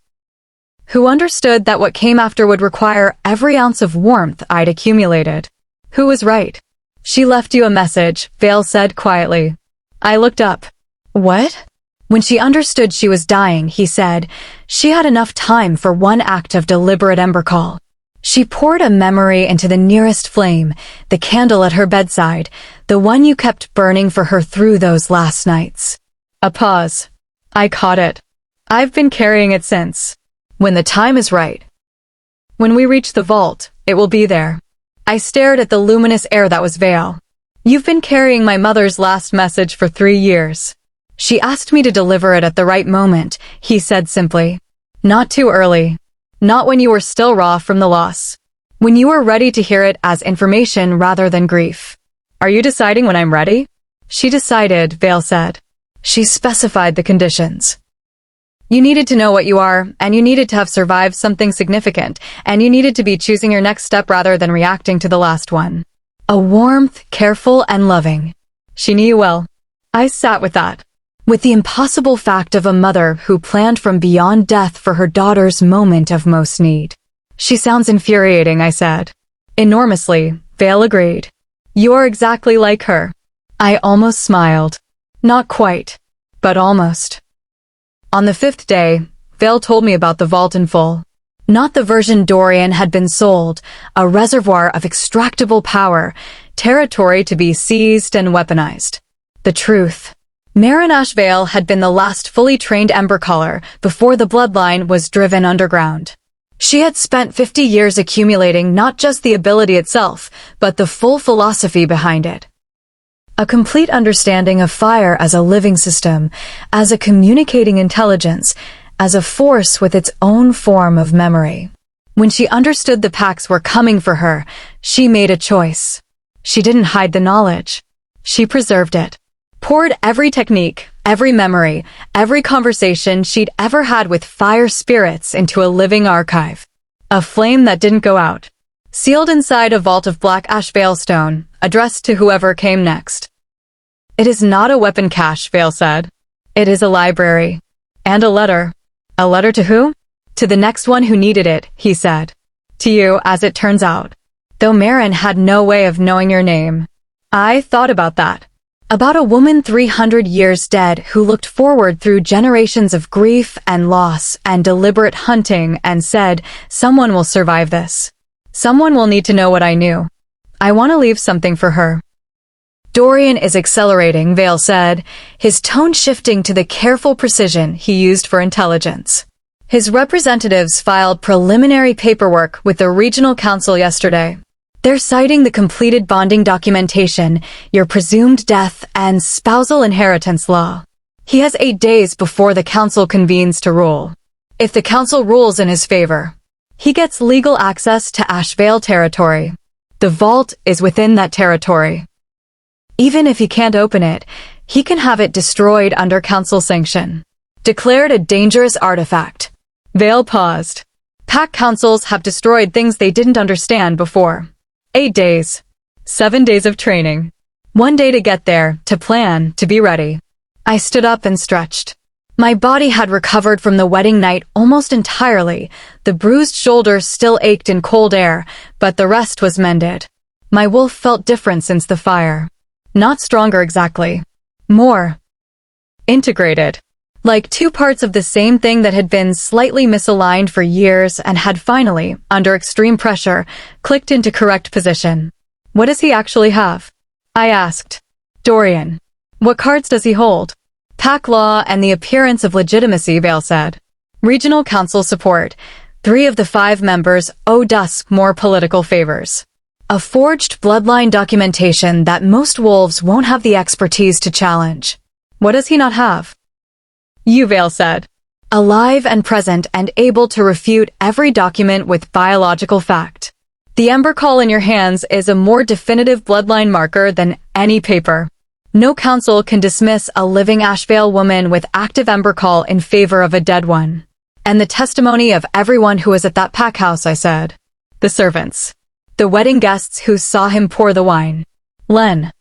Who understood that what came after would require every ounce of warmth I'd accumulated. Who was right? She left you a message, Vale said quietly. I looked up. What? When she understood she was dying, he said, she had enough time for one act of deliberate Ember call. She poured a memory into the nearest flame, the candle at her bedside, the one you kept burning for her through those last nights. A pause. I caught it. I've been carrying it since. When the time is right. When we reach the vault, it will be there. I stared at the luminous air that was Vale. You've been carrying my mother's last message for 3 years. She asked me to deliver it at the right moment, he said simply. Not too early. Not when you were still raw from the loss. When you were ready to hear it as information rather than grief. Are you deciding when I'm ready? She decided, Vale said. She specified the conditions. You needed to know what you are, and you needed to have survived something significant, and you needed to be choosing your next step rather than reacting to the last one. A warmth, careful, and loving. She knew you well. I sat with that. With the impossible fact of a mother who planned from beyond death for her daughter's moment of most need. She sounds infuriating, I said. Enormously, Vale agreed. You're exactly like her. I almost smiled. Not quite, but almost. On the 5th day, Vale told me about the vault in full. Not the version Dorian had been sold, a reservoir of extractable power, territory to be seized and weaponized. The truth. Ember Ashveil had been the last fully trained Ember caller before the bloodline was driven underground. She had spent 50 years accumulating not just the ability itself, but the full philosophy behind it. A complete understanding of fire as a living system, as a communicating intelligence, as a force with its own form of memory. When she understood the packs were coming for her, she made a choice. She didn't hide the knowledge. She preserved it. Poured every technique, every memory, every conversation she'd ever had with fire spirits into a living archive. A flame that didn't go out. Sealed inside a vault of black Ashvale stone, addressed to whoever came next. It is not a weapon cache, Vale said. It is a library. And a letter. A letter to who? To the next one who needed it, he said. To you, as it turns out. Though Marin had no way of knowing your name. I thought about that. About a woman 300 years dead who looked forward through generations of grief and loss and deliberate hunting and said, someone will survive this. Someone will need to know what I knew. I want to leave something for her. Dorian is accelerating, Vale said, his tone shifting to the careful precision he used for intelligence. His representatives filed preliminary paperwork with the regional council yesterday. They're citing the completed bonding documentation, your presumed death, and spousal inheritance law. He has 8 days before the council convenes to rule. If the council rules in his favor, he gets legal access to Ashvale territory. The vault is within that territory. Even if he can't open it, he can have it destroyed under council sanction. Declared a dangerous artifact. Vale paused. Pack councils have destroyed things they didn't understand before. 8 days. 7 days of training. 1 day to get there, to plan, to be ready. I stood up and stretched. My body had recovered from the wedding night almost entirely. The bruised shoulder still ached in cold air, but the rest was mended. My wolf felt different since the fire. Not stronger exactly. More integrated. Like two parts of the same thing that had been slightly misaligned for years and had finally, under extreme pressure, clicked into correct position. What does he actually have? I asked. Dorian. What cards does he hold? Pack law and the appearance of legitimacy, Vale said. Regional council support. 3 of the 5 members owe Dusk more political favors. A forged bloodline documentation that most wolves won't have the expertise to challenge. What does he not have? You, Vale said. Alive and present and able to refute every document with biological fact. The Ember call in your hands is a more definitive bloodline marker than any paper. No council can dismiss a living Ashvale woman with active Ember call in favor of a dead one. And the testimony of everyone who was at that pack house, I said. The servants. The wedding guests who saw him pour the wine. Len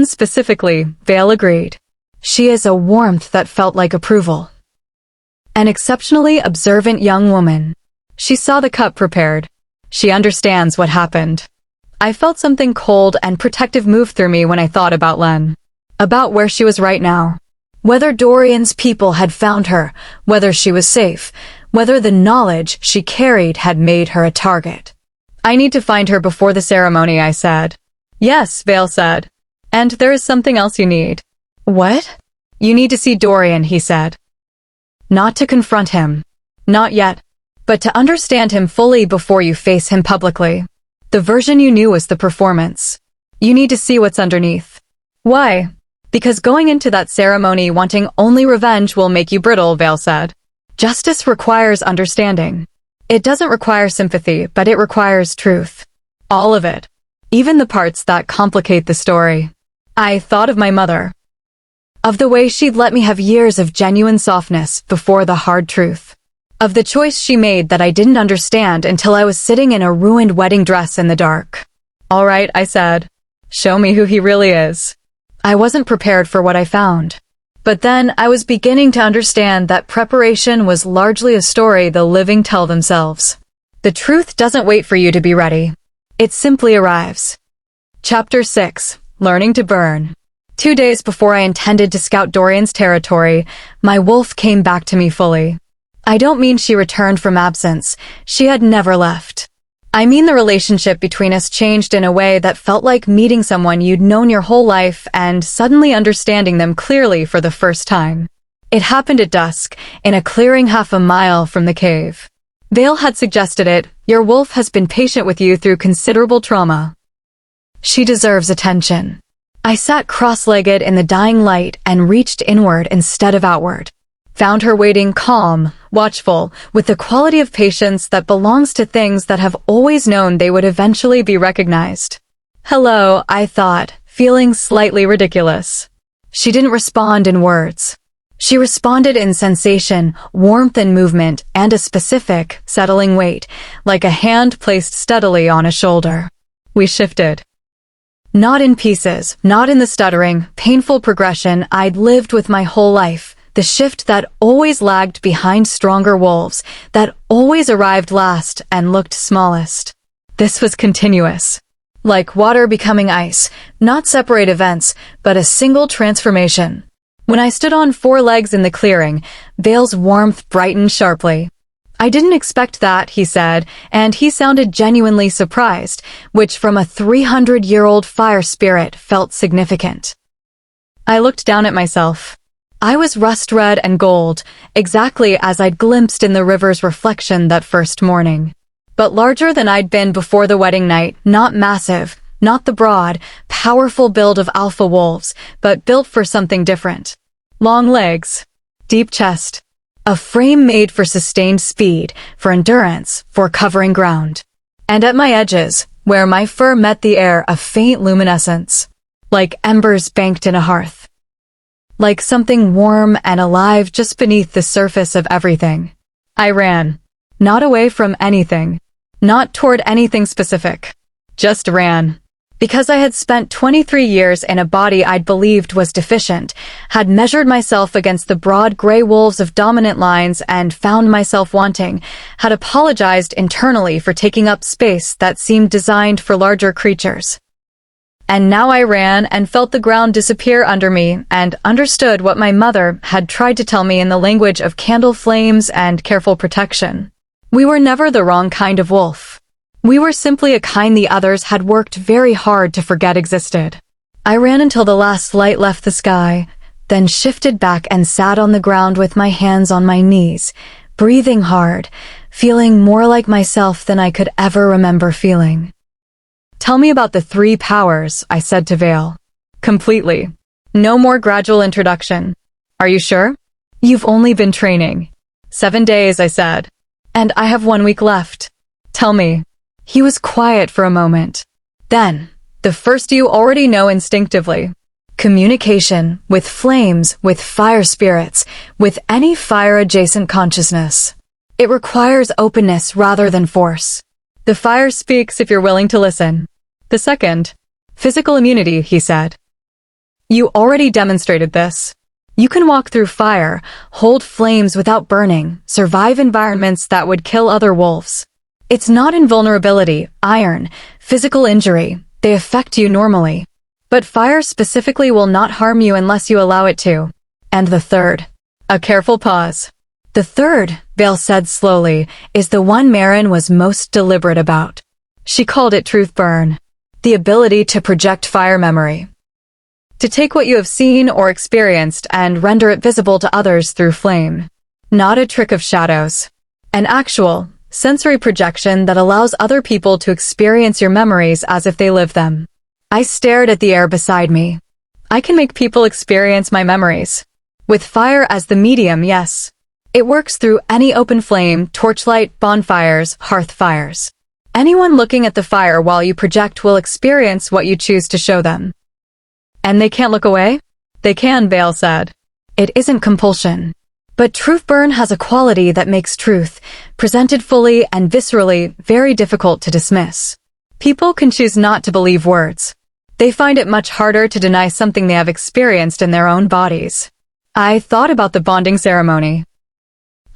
specifically, Vale agreed. She is a warmth that felt like approval. An exceptionally observant young woman. She saw the cup prepared. She understands what happened. I felt something cold and protective move through me when I thought about Len. About where she was right now. Whether Dorian's people had found her, whether she was safe, whether the knowledge she carried had made her a target. I need to find her before the ceremony, I said. Yes, Vale said. And there is something else you need. What? You need to see Dorian, he said. Not to confront him. Not yet. But to understand him fully before you face him publicly. The version you knew was the performance. You need to see what's underneath. Why? Because going into that ceremony wanting only revenge will make you brittle, Vale said. Justice requires understanding. It doesn't require sympathy, but it requires truth. All of it. Even the parts that complicate the story. I thought of my mother. Of the way she'd let me have years of genuine softness before the hard truth. Of the choice she made that I didn't understand until I was sitting in a ruined wedding dress in the dark. All right, I said. Show me who he really is. I wasn't prepared for what I found. But then I was beginning to understand that preparation was largely a story the living tell themselves. The truth doesn't wait for you to be ready. It simply arrives. Chapter 6. Learning to Burn. 2 days before I intended to scout Dorian's territory, my wolf came back to me fully. I don't mean she returned from absence. She had never left. I mean the relationship between us changed in a way that felt like meeting someone you'd known your whole life and suddenly understanding them clearly for the first time. It happened at dusk, in a clearing half a mile from the cave. Vale had suggested it. Your wolf has been patient with you through considerable trauma. She deserves attention. I sat cross-legged in the dying light and reached inward instead of outward. Found her waiting calm, watchful, with the quality of patience that belongs to things that have always known they would eventually be recognized. Hello, I thought, feeling slightly ridiculous. She didn't respond in words. She responded in sensation, warmth and movement, and a specific, settling weight, like a hand placed steadily on a shoulder. We shifted. Not in pieces, not in the stuttering, painful progression I'd lived with my whole life, the shift that always lagged behind stronger wolves, that always arrived last and looked smallest. This was continuous. Like water becoming ice, not separate events, but a single transformation. When I stood on 4 legs in the clearing, Vale's warmth brightened sharply. I didn't expect that, he said, and he sounded genuinely surprised, which from a 300-year-old fire spirit felt significant. I looked down at myself. I was rust-red and gold, exactly as I'd glimpsed in the river's reflection that first morning. But larger than I'd been before the wedding night, not massive, not the broad, powerful build of alpha wolves, but built for something different. Long legs, deep chest, a frame made for sustained speed, for endurance, for covering ground. And at my edges, where my fur met the air, a faint luminescence, like embers banked in a hearth. Like something warm and alive just beneath the surface of everything. I ran. Not away from anything. Not toward anything specific. Just ran. Because I had spent 23 years in a body I'd believed was deficient, had measured myself against the broad gray wolves of dominant lines and found myself wanting, had apologized internally for taking up space that seemed designed for larger creatures. And now I ran and felt the ground disappear under me and understood what my mother had tried to tell me in the language of candle flames and careful protection. We were never the wrong kind of wolf. We were simply a kind the others had worked very hard to forget existed. I ran until the last light left the sky, then shifted back and sat on the ground with my hands on my knees, breathing hard, feeling more like myself than I could ever remember feeling. Tell me about the 3 powers, I said to Vale. Completely. No more gradual introduction. Are you sure? You've only been training. 7 days, I said. And I have 1 week left. Tell me. He was quiet for a moment. Then, the first you already know instinctively. Communication, with flames, with fire spirits, with any fire-adjacent consciousness. It requires openness rather than force. The fire speaks if you're willing to listen. The second, physical immunity, he said. You already demonstrated this. You can walk through fire, hold flames without burning, survive environments that would kill other wolves. It's not invulnerability, iron, physical injury. They affect you normally. But fire specifically will not harm you unless you allow it to. And the third. A careful pause. The third, Vale said slowly, is the one Marin was most deliberate about. She called it truth burn. The ability to project fire memory. To take what you have seen or experienced and render it visible to others through flame. Not a trick of shadows. An actual, sensory projection that allows other people to experience your memories as if they live them. I stared at the air beside me. I can make people experience my memories. With fire as the medium, yes. It works through any open flame, torchlight, bonfires, hearth fires. Anyone looking at the fire while you project will experience what you choose to show them. And they can't look away? They can, Vale said. It isn't compulsion. But truth burn has a quality that makes truth, presented fully and viscerally, very difficult to dismiss. People can choose not to believe words. They find it much harder to deny something they have experienced in their own bodies. I thought about the bonding ceremony.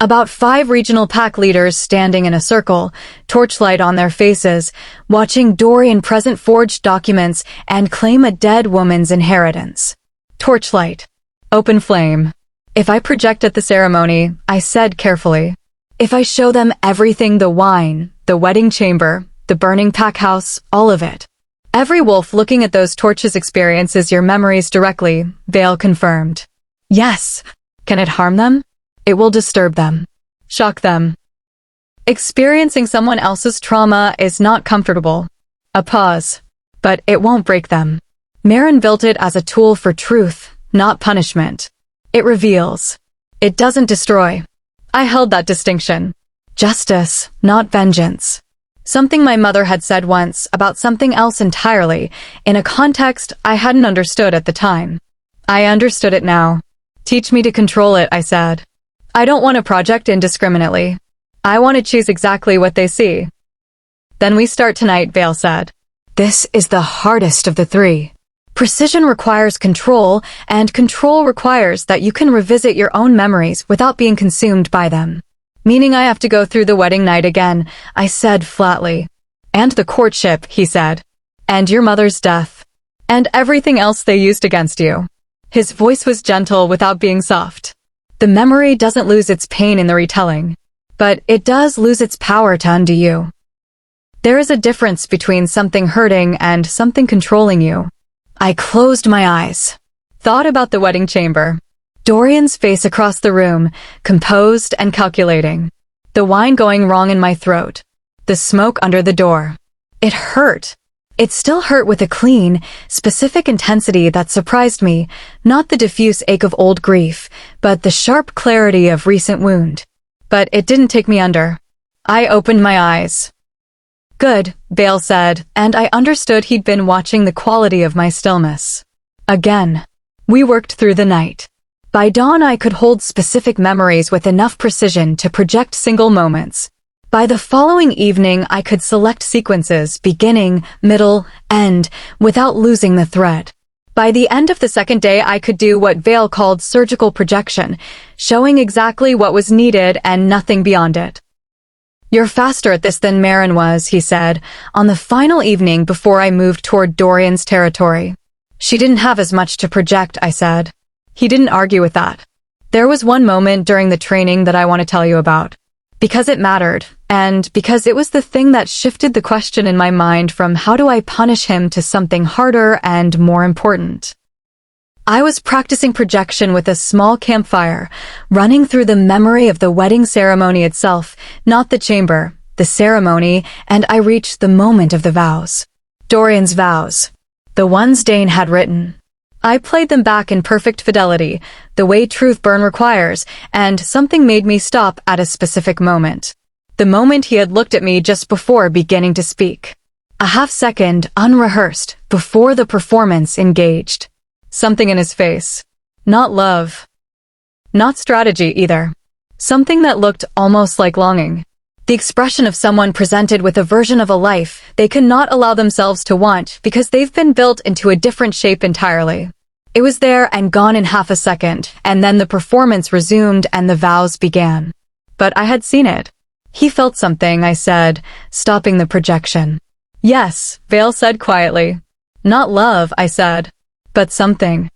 About 5 regional pack leaders standing in a circle, torchlight on their faces, watching Dorian present forged documents and claim a dead woman's inheritance. Torchlight. Open flame. If I project at the ceremony, I said carefully, if I show them everything, the wine, the wedding chamber, the burning pack house, all of it. Every wolf looking at those torches experiences your memories directly, Vale confirmed. Yes. Can it harm them? It will disturb them. Shock them. Experiencing someone else's trauma is not comfortable. A pause. But it won't break them. Marin built it as a tool for truth, not punishment. It reveals. It doesn't destroy. I held that distinction. Justice, not vengeance. Something my mother had said once about something else entirely, in a context I hadn't understood at the time. I understood it now. Teach me to control it, I said. I don't want to project indiscriminately. I want to choose exactly what they see. Then we start tonight, Vale said. This is the hardest of the three. Precision requires control, and control requires that you can revisit your own memories without being consumed by them. Meaning I have to go through the wedding night again, I said flatly. And the courtship, he said. And your mother's death. And everything else they used against you. His voice was gentle without being soft. The memory doesn't lose its pain in the retelling, but it does lose its power to undo you. There is a difference between something hurting and something controlling you. I closed my eyes. Thought about the wedding chamber. Dorian's face across the room, composed and calculating. The wine going wrong in my throat. The smoke under the door. It hurt. It still hurt with a clean, specific intensity that surprised me, not the diffuse ache of old grief, but the sharp clarity of recent wound. But it didn't take me under. I opened my eyes. Good, Vale said, and I understood he'd been watching the quality of my stillness. Again. We worked through the night. By dawn I could hold specific memories with enough precision to project single moments. By the following evening I could select sequences, beginning, middle, end, without losing the thread. By the end of the second day I could do what Vale called surgical projection, showing exactly what was needed and nothing beyond it. You're faster at this than Marin was, he said, on the final evening before I moved toward Dorian's territory. She didn't have as much to project, I said. He didn't argue with that. There was one moment during the training that I want to tell you about. Because it mattered, and because it was the thing that shifted the question in my mind from how do I punish him to something harder and more important. I was practicing projection with a small campfire, running through the memory of the wedding ceremony itself, not the chamber, the ceremony, and I reached the moment of the vows. Dorian's vows. The ones Dane had written. I played them back in perfect fidelity, the way truth burn requires, and something made me stop at a specific moment. The moment he had looked at me just before beginning to speak. A half second, unrehearsed, before the performance engaged. Something in his face. Not love. Not strategy either. Something that looked almost like longing. The expression of someone presented with a version of a life they cannot allow themselves to want because they've been built into a different shape entirely. It was there and gone in half a second, and then the performance resumed and the vows began. But I had seen it. He felt something, I said, stopping the projection. Yes, Vale said quietly. Not love, I said, but something.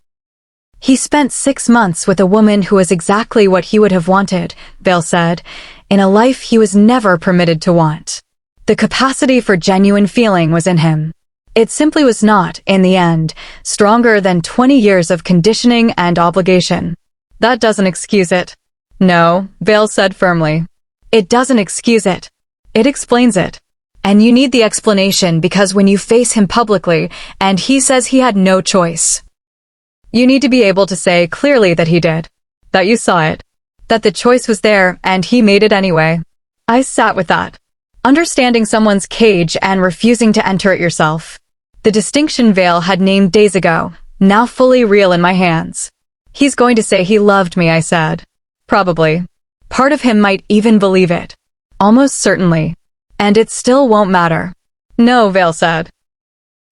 He spent 6 months with a woman who was exactly what he would have wanted, Vale said, in a life he was never permitted to want. The capacity for genuine feeling was in him. It simply was not, in the end, stronger than 20 years of conditioning and obligation. That doesn't excuse it. No, Vale said firmly. It doesn't excuse it. It explains it. And you need the explanation because when you face him publicly, and he says he had no choice, you need to be able to say clearly that he did. That you saw it. That the choice was there and he made it anyway. I sat with that. Understanding someone's cage and refusing to enter it yourself. The distinction Vale had named days ago, now fully real in my hands. He's going to say he loved me, I said. Probably. Part of him might even believe it. Almost certainly. And it still won't matter. No, Vale said.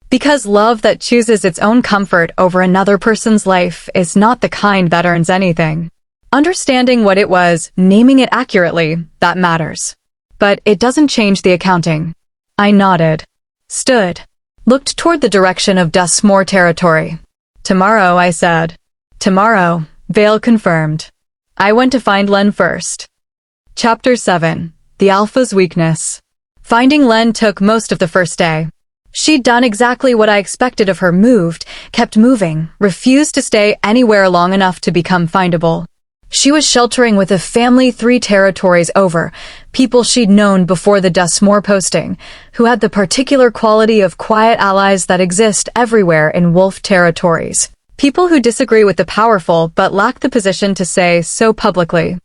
Because love that chooses its own comfort over another person's life is not the kind that earns anything. Understanding what it was, naming it accurately, that matters. But it doesn't change the accounting. I nodded. Stood. Looked toward the direction of Dustmore territory. Tomorrow, I said. Tomorrow, Vale confirmed. I went to find Len first. Chapter 7. The Alpha's Weakness. Finding Len took most of the first day. She'd done exactly what I expected of her, moved, kept moving, refused to stay anywhere long enough to become findable. She was sheltering with a family 3 territories over, people she'd known before the Dustmore posting, who had the particular quality of quiet allies that exist everywhere in wolf territories. People who disagree with the powerful but lack the position to say so publicly.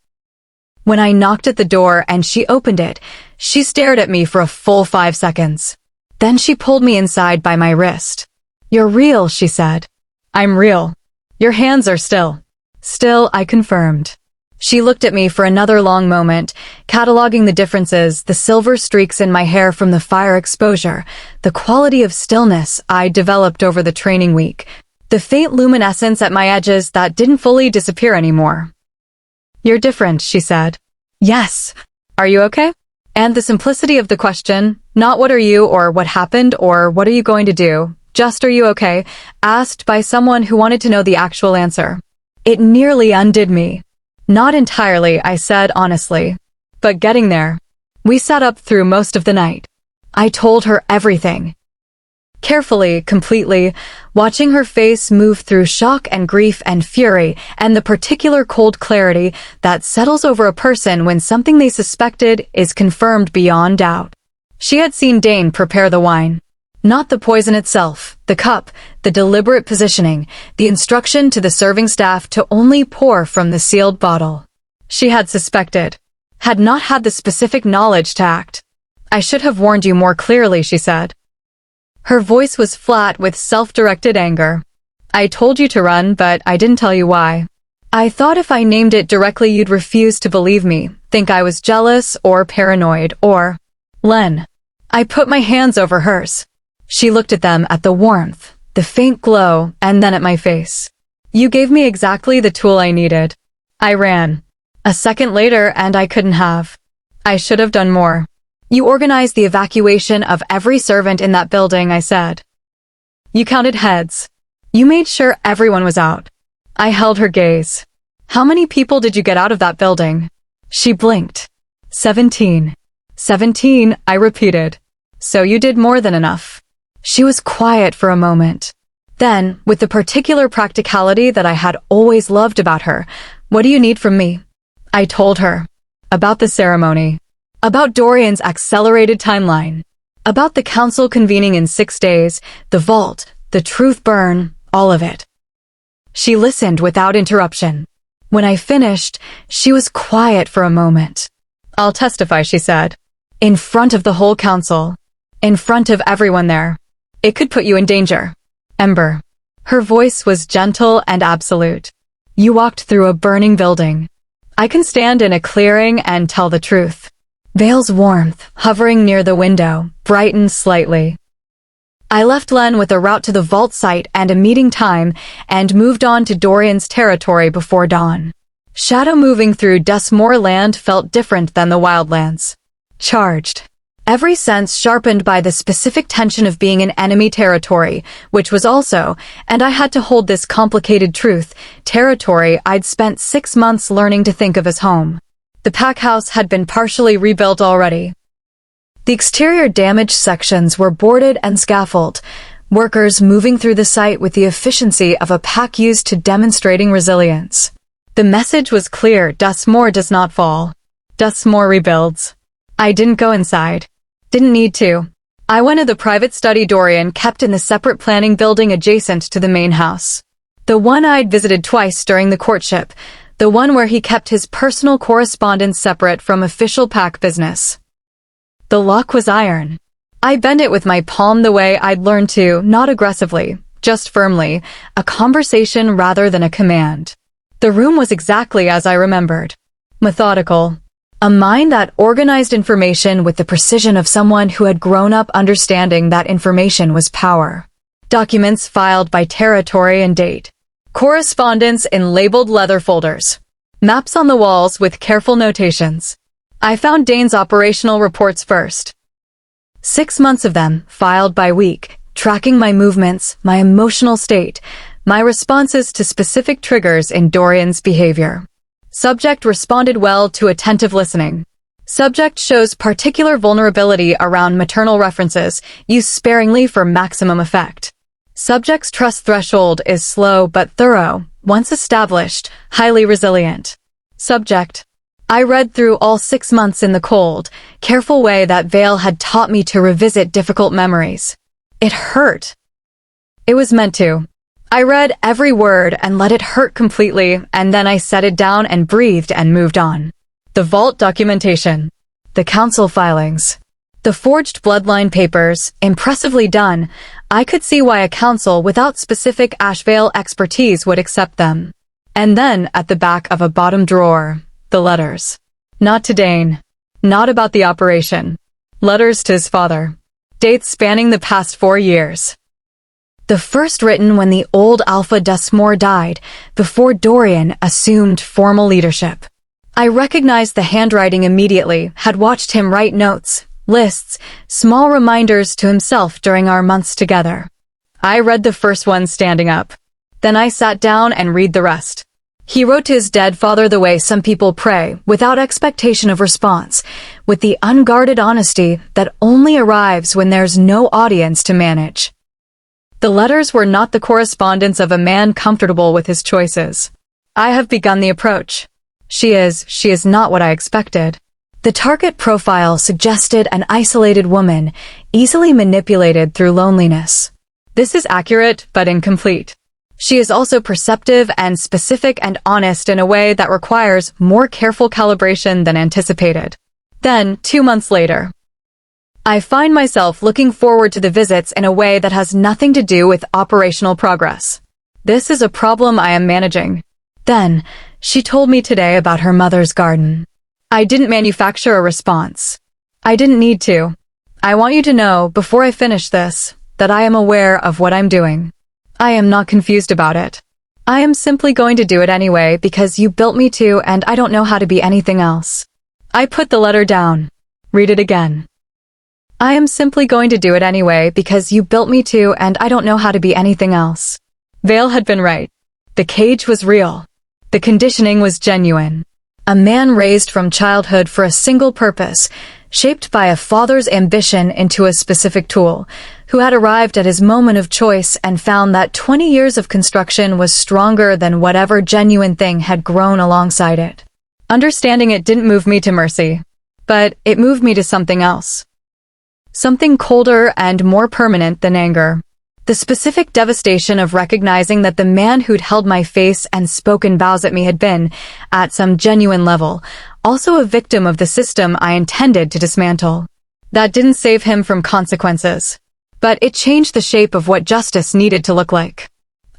When I knocked at the door and she opened it, she stared at me for a full 5 seconds. Then she pulled me inside by my wrist. "You're real," she said. "I'm real. Your hands are still." "Still," I confirmed. She looked at me for another long moment, cataloging the differences, the silver streaks in my hair from the fire exposure, the quality of stillness I developed over the training week, the faint luminescence at my edges that didn't fully disappear anymore. "You're different," she said. "Yes. Are you okay?" And the simplicity of the question, not "what are you" or "what happened" or "what are you going to do," just "are you okay?" asked by someone who wanted to know the actual answer. It nearly undid me. "Not entirely," I said honestly. "But getting there." We sat up through most of the night. I told her everything. Carefully, completely, watching her face move through shock and grief and fury and the particular cold clarity that settles over a person when something they suspected is confirmed beyond doubt. She had seen Dane prepare the wine. Not the poison itself, the cup, the deliberate positioning, the instruction to the serving staff to only pour from the sealed bottle. She had suspected, had not had the specific knowledge to act. "I should have warned you more clearly," she said. Her voice was flat with self-directed anger. "I told you to run, but I didn't tell you why. I thought if I named it directly you'd refuse to believe me, think I was jealous or paranoid or—" "Len." I put my hands over hers. She looked at them, at the warmth, the faint glow, and then at my face. "You gave me exactly the tool I needed. I ran. A second later and I couldn't have. I should have done more. You organized the evacuation of every servant in that building," I said. "You counted heads. You made sure everyone was out." I held her gaze. "How many people did you get out of that building?" She blinked. 17. 17, I repeated. "So you did more than enough." She was quiet for a moment. Then, with the particular practicality that I had always loved about her, "What do you need from me?" I told her. About the ceremony. About Dorian's accelerated timeline. About the council convening in 6 days, the vault, the truth burn, all of it. She listened without interruption. When I finished, she was quiet for a moment. "I'll testify," she said. "In front of the whole council. In front of everyone there. It could put you in danger. Ember." Her voice was gentle and absolute. "You walked through a burning building. I can stand in a clearing and tell the truth." Vale's warmth, hovering near the window, brightened slightly. I left Len with a route to the vault site and a meeting time and moved on to Dorian's territory before dawn. Shadow moving through Dustmore land felt different than the wildlands. Charged. Every sense sharpened by the specific tension of being in enemy territory, which was also, and I had to hold this complicated truth, territory I'd spent 6 months learning to think of as home. The pack house had been partially rebuilt already. The exterior damaged sections were boarded and scaffolded, workers moving through the site with the efficiency of a pack used to demonstrating resilience. The message was clear: Dustmore does not fall. Dustmore rebuilds. I didn't go inside. Didn't need to. I went to the private study Dorian kept in the separate planning building adjacent to the main house. The one I'd visited twice during the courtship, the one where he kept his personal correspondence separate from official pack business. The lock was iron. I bent it with my palm the way I'd learned to, not aggressively, just firmly, a conversation rather than a command. The room was exactly as I remembered. Methodical. A mind that organized information with the precision of someone who had grown up understanding that information was power. Documents filed by territory and date. Correspondence in labeled leather folders. Maps on the walls with careful notations. I found Dane's operational reports first. 6 months of them, filed by week, tracking my movements, my emotional state, my responses to specific triggers in Dorian's behavior. Subject responded well to attentive listening. Subject shows particular vulnerability around maternal references, used sparingly for maximum effect. Subject's trust threshold is slow but thorough, once established, highly resilient. Subject. I read through all 6 months in the cold, careful way that Vale had taught me to revisit difficult memories. It hurt. It was meant to. I read every word and let it hurt completely, and then I set it down and breathed and moved on. The vault documentation. The council filings. The forged bloodline papers, impressively done. I could see why a council without specific Ashvale expertise would accept them. And then, at the back of a bottom drawer, the letters. Not to Dane. Not about the operation. Letters to his father. Dates spanning the past 4 years. The first written when the old Alpha Dustmore died, before Dorian assumed formal leadership. I recognized the handwriting immediately, had watched him write notes, lists, small reminders to himself during our months together. I read the first one standing up. Then I sat down and read the rest. He wrote to his dead father the way some people pray, without expectation of response, with the unguarded honesty that only arrives when there's no audience to manage. The letters were not the correspondence of a man comfortable with his choices. I have begun the approach. She is not what I expected. The target profile suggested an isolated woman, easily manipulated through loneliness. This is accurate, but incomplete. She is also perceptive and specific and honest in a way that requires more careful calibration than anticipated. Then, 2 months later, I find myself looking forward to the visits in a way that has nothing to do with operational progress. This is a problem I am managing. Then, she told me today about her mother's garden. I didn't manufacture a response. I didn't need to. I want you to know, before I finish this, that I am aware of what I'm doing. I am not confused about it. I am simply going to do it anyway because you built me to, and I don't know how to be anything else. I put the letter down. Read it again. I am simply going to do it anyway because you built me to, and I don't know how to be anything else. Vale had been right. The cage was real. The conditioning was genuine. A man raised from childhood for a single purpose, shaped by a father's ambition into a specific tool, who had arrived at his moment of choice and found that 20 years of construction was stronger than whatever genuine thing had grown alongside it. Understanding it didn't move me to mercy, but it moved me to something else. Something colder and more permanent than anger. The specific devastation of recognizing that the man who'd held my face and spoken vows at me had been, at some genuine level, also a victim of the system I intended to dismantle. That didn't save him from consequences, but it changed the shape of what justice needed to look like.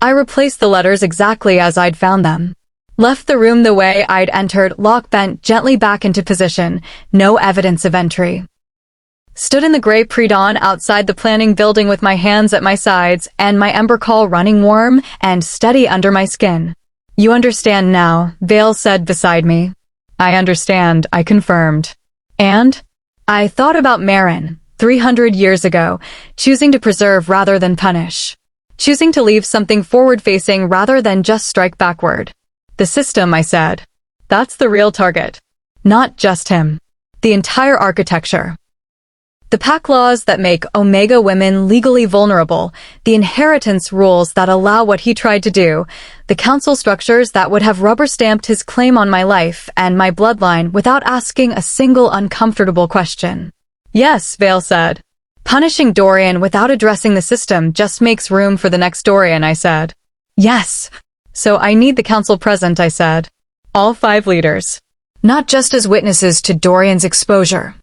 I replaced the letters exactly as I'd found them. Left the room the way I'd entered, lock bent gently back into position, no evidence of entry. Stood in the gray pre-dawn outside the planning building with my hands at my sides and my ember call running warm and steady under my skin. You understand now, Vale said beside me. I understand, I confirmed. And? I thought about Marin, 300 years ago, choosing to preserve rather than punish. Choosing to leave something forward-facing rather than just strike backward. The system, I said. That's the real target. Not just him. The entire architecture. The pack laws that make Omega women legally vulnerable, the inheritance rules that allow what he tried to do, the council structures that would have rubber-stamped his claim on my life and my bloodline without asking a single uncomfortable question. Yes, Vale said. Punishing Dorian without addressing the system just makes room for the next Dorian, I said. Yes. So I need the council present, I said. All 5 leaders. Not just as witnesses to Dorian's exposure.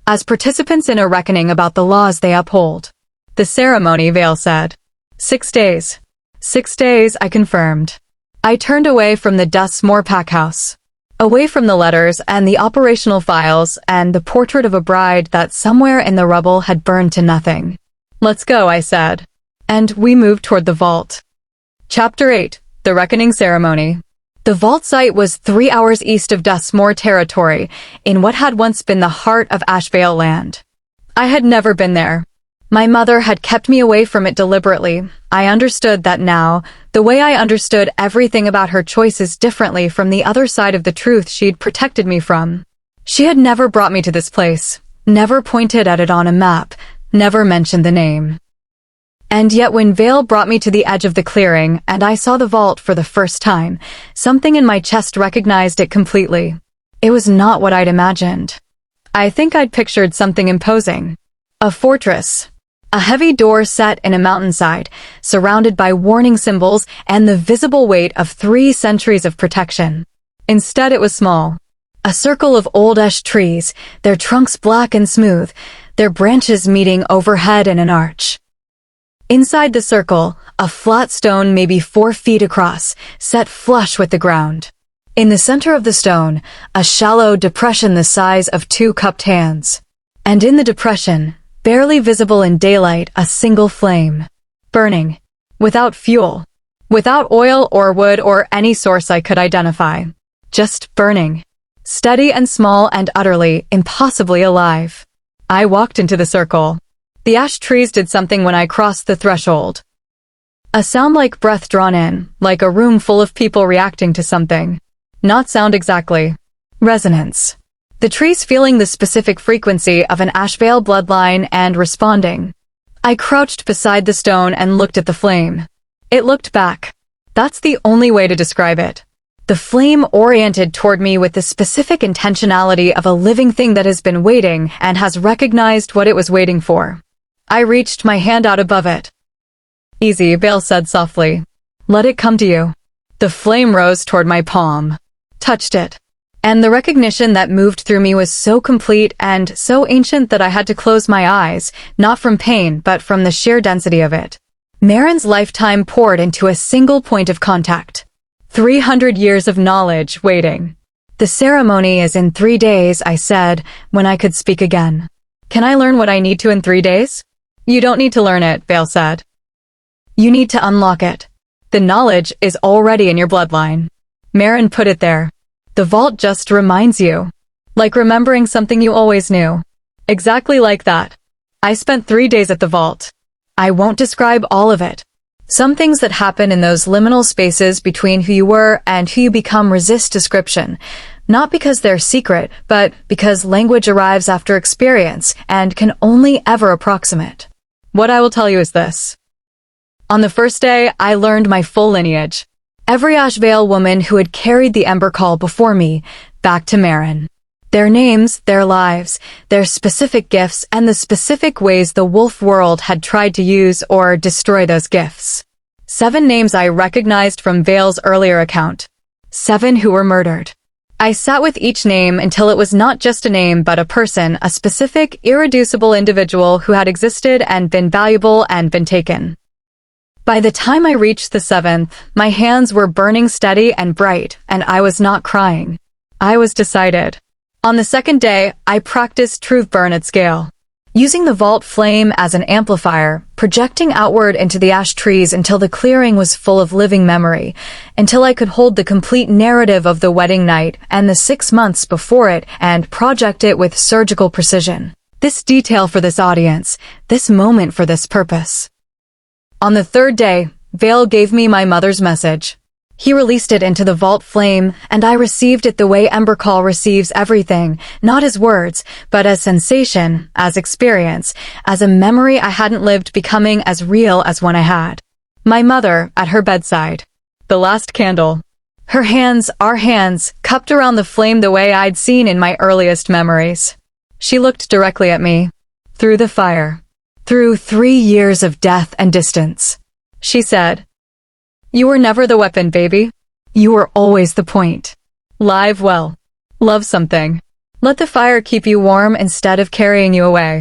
As participants in a reckoning about the laws they uphold. The ceremony, Vale said. 6 days. 6 days, I confirmed. I turned away from the Dustmore packhouse. Away from the letters and the operational files and the portrait of a bride that somewhere in the rubble had burned to nothing. Let's go, I said. And we moved toward the vault. Chapter 8. The Reckoning Ceremony. The vault site was 3 hours east of Dustmore territory, in what had once been the heart of Ashvale land. I had never been there. My mother had kept me away from it deliberately. I understood that now, the way I understood everything about her choices differently from the other side of the truth she'd protected me from. She had never brought me to this place, never pointed at it on a map, never mentioned the name. And yet when Vale brought me to the edge of the clearing and I saw the vault for the first time, something in my chest recognized it completely. It was not what I'd imagined. I think I'd pictured something imposing. A fortress. A heavy door set in a mountainside, surrounded by warning symbols and the visible weight of 3 centuries of protection. Instead it was small. A circle of old ash trees, their trunks black and smooth, their branches meeting overhead in an arch. Inside the circle, a flat stone maybe 4 feet across, set flush with the ground. In the center of the stone, a shallow depression the size of 2 cupped hands. And in the depression, barely visible in daylight, a single flame. Burning. Without fuel. Without oil or wood or any source I could identify. Just burning. Steady and small and utterly, impossibly alive. I walked into the circle. The ash trees did something when I crossed the threshold. A sound like breath drawn in, like a room full of people reacting to something. Not sound exactly. Resonance. The trees feeling the specific frequency of an Ashvale bloodline and responding. I crouched beside the stone and looked at the flame. It looked back. That's the only way to describe it. The flame oriented toward me with the specific intentionality of a living thing that has been waiting and has recognized what it was waiting for. I reached my hand out above it. Easy, Vale said softly. Let it come to you. The flame rose toward my palm. Touched it. And the recognition that moved through me was so complete and so ancient that I had to close my eyes, not from pain but from the sheer density of it. Marin's lifetime poured into a single point of contact. 300 years of knowledge waiting. The ceremony is in 3 days, I said, when I could speak again. Can I learn what I need to in 3 days? You don't need to learn it, Vale said. You need to unlock it. The knowledge is already in your bloodline. Marin put it there. The vault just reminds you. Like remembering something you always knew. Exactly like that. I spent 3 days at the vault. I won't describe all of it. Some things that happen in those liminal spaces between who you were and who you become resist description. Not because they're secret, but because language arrives after experience and can only ever approximate. What I will tell you is this. On the first day, I learned my full lineage. Every Ashvale woman who had carried the Ember Call before me, back to Marin. Their names, their lives, their specific gifts, and the specific ways the wolf world had tried to use or destroy those gifts. 7 names I recognized from Vale's earlier account. 7 who were murdered. I sat with each name until it was not just a name but a person, a specific, irreducible individual who had existed and been valuable and been taken. By the time I reached the 7th, my hands were burning steady and bright, and I was not crying. I was decided. On the 2nd day, I practiced truth burn at scale. Using the vault flame as an amplifier, projecting outward into the ash trees until the clearing was full of living memory, until I could hold the complete narrative of the wedding night and the 6 months before it and project it with surgical precision. This detail for this audience, this moment for this purpose. On the 3rd day, Vale gave me my mother's message. He released it into the vault flame, and I received it the way Ember Call receives everything, not as words, but as sensation, as experience, as a memory I hadn't lived becoming as real as one I had. My mother, at her bedside. The last candle. Her hands, our hands, cupped around the flame the way I'd seen in my earliest memories. She looked directly at me. Through the fire. Through 3 years of death and distance. She said, "You were never the weapon, baby. You were always the point. Live well. Love something. Let the fire keep you warm instead of carrying you away."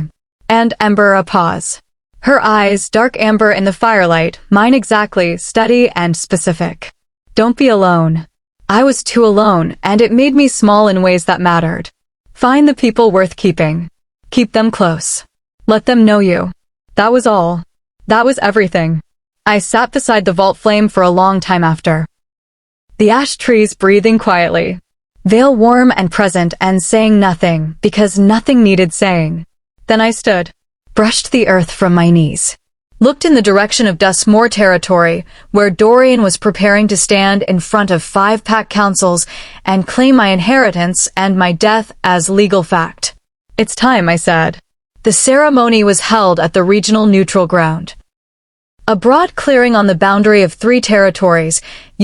And Ember a pause. Her eyes, dark amber in the firelight, mine exactly, steady and specific. Don't be alone. I was too alone, and it made me small in ways that mattered. Find the people worth keeping. Keep them close. Let them know you. That was all. That was everything. I sat beside the vault flame for a long time after. The ash trees breathing quietly. Vale warm and present and saying nothing, because nothing needed saying. Then I stood, brushed the earth from my knees, looked in the direction of Dustmore territory, where Dorian was preparing to stand in front of 5 pack councils and claim my inheritance and my death as legal fact. It's time, I said. The ceremony was held at the regional neutral ground. A broad clearing on the boundary of 3 territories,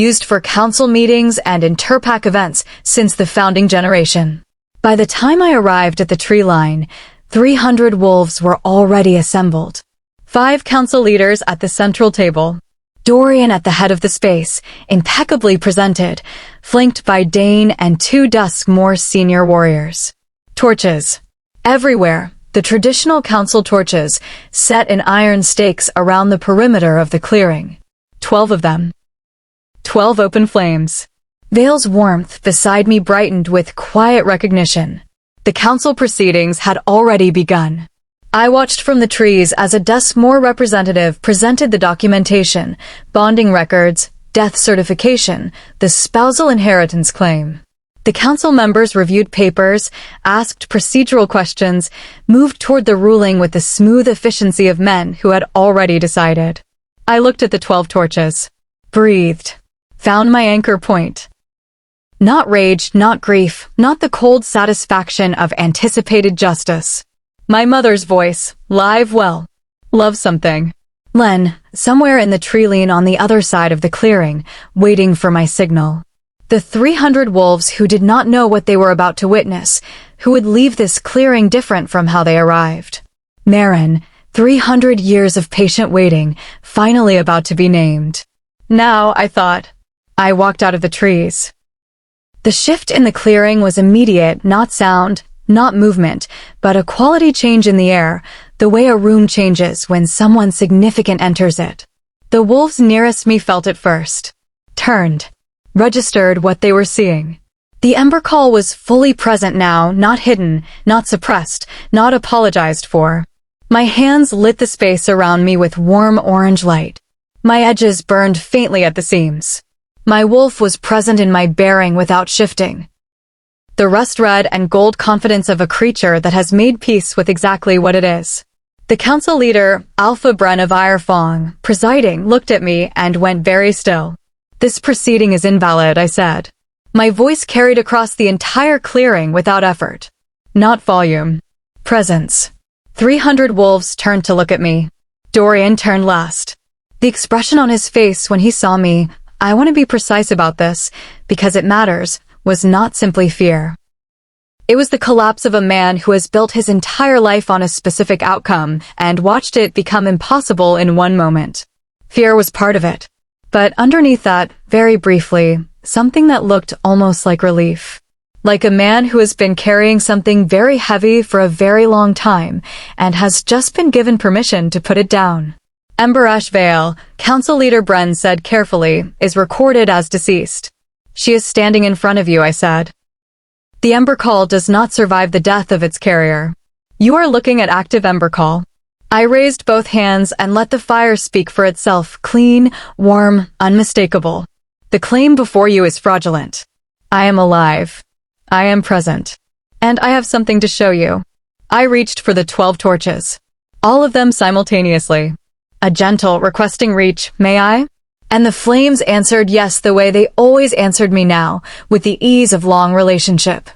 used for council meetings and interpack events since the founding generation. By the time I arrived at the tree line, 300 wolves were already assembled. 5 council leaders at the central table. Dorian at the head of the space, impeccably presented, flanked by Dane and 2 Duskmoor senior warriors. Torches. Everywhere, the traditional council torches set in iron stakes around the perimeter of the clearing. 12 of them. 12 open flames. Vale's warmth beside me brightened with quiet recognition. The council proceedings had already begun. I watched from the trees as a Duskmoor representative presented the documentation, bonding records, death certification, the spousal inheritance claim. The council members reviewed papers, asked procedural questions, moved toward the ruling with the smooth efficiency of men who had already decided. I looked at the 12 torches. Breathed. Found my anchor point. Not rage, not grief, not the cold satisfaction of anticipated justice. My mother's voice, live well. Love something. Len, somewhere in the tree-line on the other side of the clearing, waiting for my signal. The 300 wolves who did not know what they were about to witness, who would leave this clearing different from how they arrived. Marin, 300 years of patient waiting, finally about to be named. Now, I thought. I walked out of the trees. The shift in the clearing was immediate, not sound, not movement, but a quality change in the air, the way a room changes when someone significant enters it. The wolves nearest me felt it first. Turned. Registered what they were seeing. The Ember call was fully present now, not hidden, not suppressed, not apologized for. My hands lit the space around me with warm orange light. My edges burned faintly at the seams. My wolf was present in my bearing without shifting. The rust-red and gold confidence of a creature that has made peace with exactly what it is. The council leader, Alpha Bren of Irefong, presiding, looked at me and went very still. This proceeding is invalid, I said. My voice carried across the entire clearing without effort. Not volume. Presence. 300 wolves turned to look at me. Dorian turned last. The expression on his face when he saw me, I want to be precise about this, because it matters, was not simply fear. It was the collapse of a man who has built his entire life on a specific outcome and watched it become impossible in one moment. Fear was part of it. But underneath that, very briefly, something that looked almost like relief. Like a man who has been carrying something very heavy for a very long time and has just been given permission to put it down. Ember Ashveil, Council Leader Bren said carefully, is recorded as deceased. She is standing in front of you, I said. The Ember Call does not survive the death of its carrier. You are looking at active Ember Call. I raised both hands and let the fire speak for itself, clean, warm, unmistakable. The claim before you is fraudulent. I am alive. I am present. And I have something to show you. I reached for the 12 torches. All of them simultaneously. A gentle, requesting reach, may I? And the flames answered yes the way they always answered me now, with the ease of long relationship.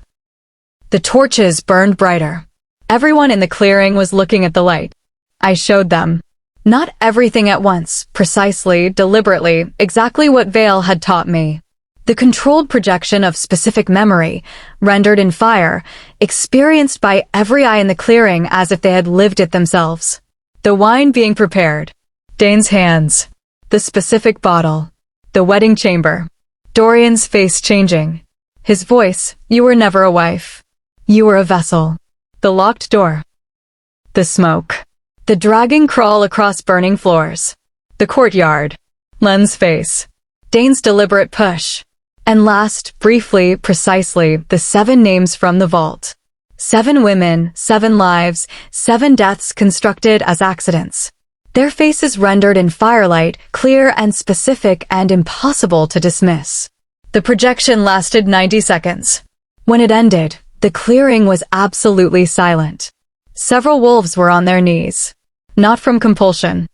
The torches burned brighter. Everyone in the clearing was looking at the light. I showed them. Not everything at once, precisely, deliberately, exactly what Vale had taught me. The controlled projection of specific memory, rendered in fire, experienced by every eye in the clearing as if they had lived it themselves. The wine being prepared. Dane's hands. The specific bottle. The wedding chamber. Dorian's face changing. His voice, you were never a wife. You were a vessel. The locked door. The smoke. The dragging crawl across burning floors. The courtyard. Len's face. Dane's deliberate push. And last, briefly, precisely, the 7 names from the vault. 7 women, 7 lives, 7 deaths constructed as accidents. Their faces rendered in firelight, clear and specific and impossible to dismiss. The projection lasted 90 seconds. When it ended, the clearing was absolutely silent. Several wolves were on their knees. Not from compulsion.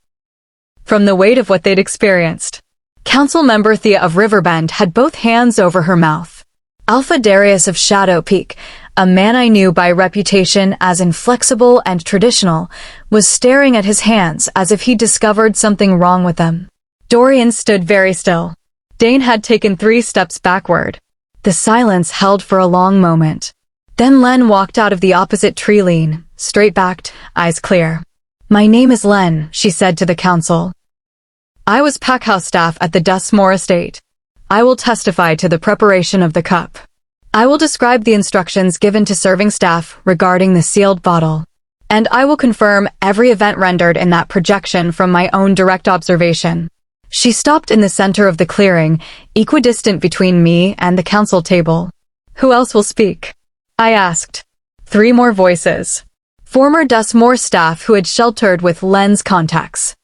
From the weight of what they'd experienced. Council member Thea of Riverbend had both hands over her mouth. Alpha Darius of Shadow Peak, a man I knew by reputation as inflexible and traditional, was staring at his hands as if he discovered something wrong with them. Dorian stood very still. Dane had taken 3 steps backward. The silence held for a long moment. Then Len walked out of the opposite tree-line, straight-backed, eyes clear. My name is Len, she said to the council. I was packhouse staff at the Duskmoor estate. I will testify to the preparation of the cup. I will describe the instructions given to serving staff regarding the sealed bottle. And I will confirm every event rendered in that projection from my own direct observation. She stopped in the center of the clearing, equidistant between me and the council table. Who else will speak? I asked. 3 more voices. Former Dustmore staff who had sheltered with lens contacts.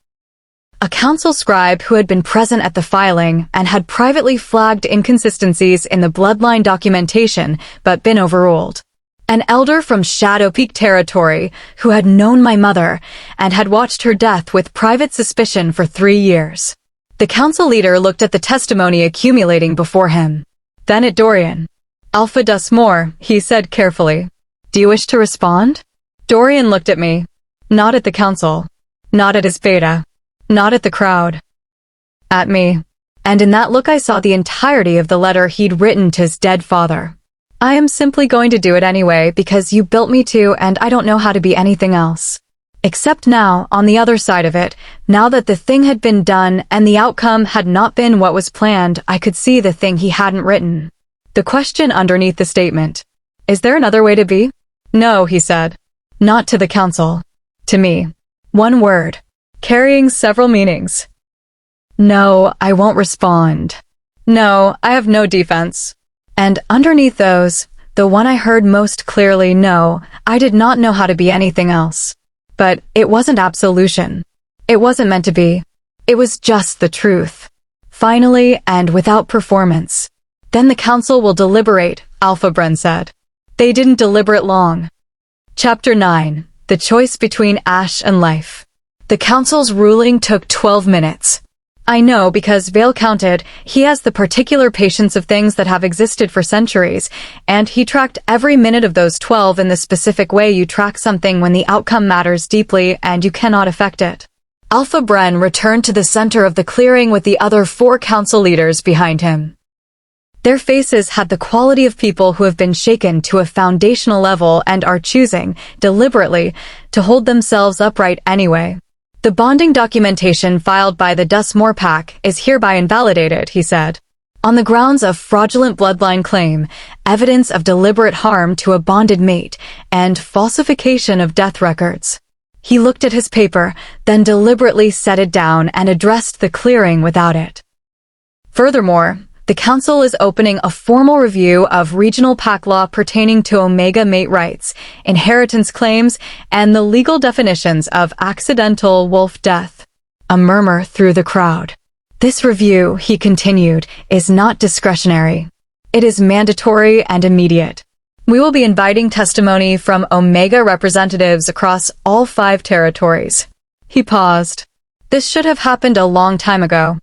A council scribe who had been present at the filing and had privately flagged inconsistencies in the bloodline documentation but been overruled. An elder from Shadow Peak territory who had known my mother and had watched her death with private suspicion for 3 years. The council leader looked at the testimony accumulating before him. Then at Dorian. Alpha Dustmore, he said carefully. Do you wish to respond? Dorian looked at me. Not at the council. Not at his beta. Not at the crowd. At me. And in that look I saw the entirety of the letter he'd written to his dead father. I am simply going to do it anyway because you built me to and I don't know how to be anything else. Except now, on the other side of it, now that the thing had been done and the outcome had not been what was planned, I could see the thing he hadn't written. The question underneath the statement. Is there another way to be? No, he said. Not to the council. To me. 1 word. Carrying several meanings. No, I won't respond. No, I have no defense. And underneath those, the one I heard most clearly, no, I did not know how to be anything else. But it wasn't absolution. It wasn't meant to be. It was just the truth. Finally, and without performance. Then the council will deliberate, Alpha Bren said. They didn't deliberate long. Chapter 9. The Choice Between Ash and Life. The council's ruling took 12 minutes. I know because Vale counted, he has the particular patience of things that have existed for centuries, and he tracked every minute of those 12 in the specific way you track something when the outcome matters deeply and you cannot affect it. Alpha Bren returned to the center of the clearing with the other 4 council leaders behind him. Their faces had the quality of people who have been shaken to a foundational level and are choosing, deliberately, to hold themselves upright anyway. The bonding documentation filed by the Dustmore Pack is hereby invalidated, he said. On the grounds of fraudulent bloodline claim, evidence of deliberate harm to a bonded mate, and falsification of death records. He looked at his paper, then deliberately set it down and addressed the clearing without it. Furthermore, the council is opening a formal review of regional pack law pertaining to Omega mate rights, inheritance claims, and the legal definitions of accidental wolf death. A murmur through the crowd. This review, he continued, is not discretionary. It is mandatory and immediate. We will be inviting testimony from Omega representatives across all 5 territories. He paused. This should have happened a long time ago.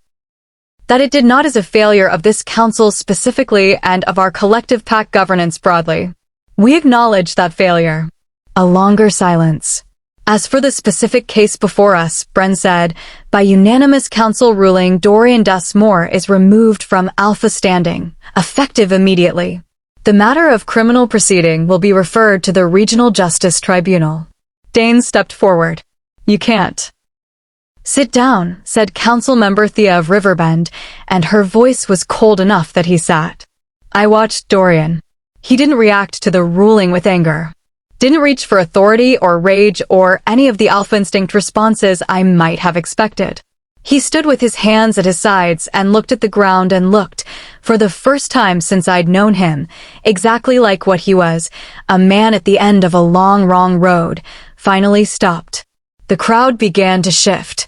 That it did not is a failure of this council specifically and of our collective pack governance broadly. We acknowledge that failure. A longer silence. As for the specific case before us, Bren said, by unanimous council ruling, Dorian Dustmore is removed from Alpha standing, effective immediately. The matter of criminal proceeding will be referred to the Regional Justice Tribunal. Dane stepped forward. You can't. Sit down, said Council Member Thea of Riverbend, and her voice was cold enough that he sat. I watched Dorian. He didn't react to the ruling with anger. Didn't reach for authority or rage or any of the alpha instinct responses I might have expected. He stood with his hands at his sides and looked at the ground and looked, for the first time since I'd known him, exactly like what he was, a man at the end of a long, wrong road, finally stopped. The crowd began to shift.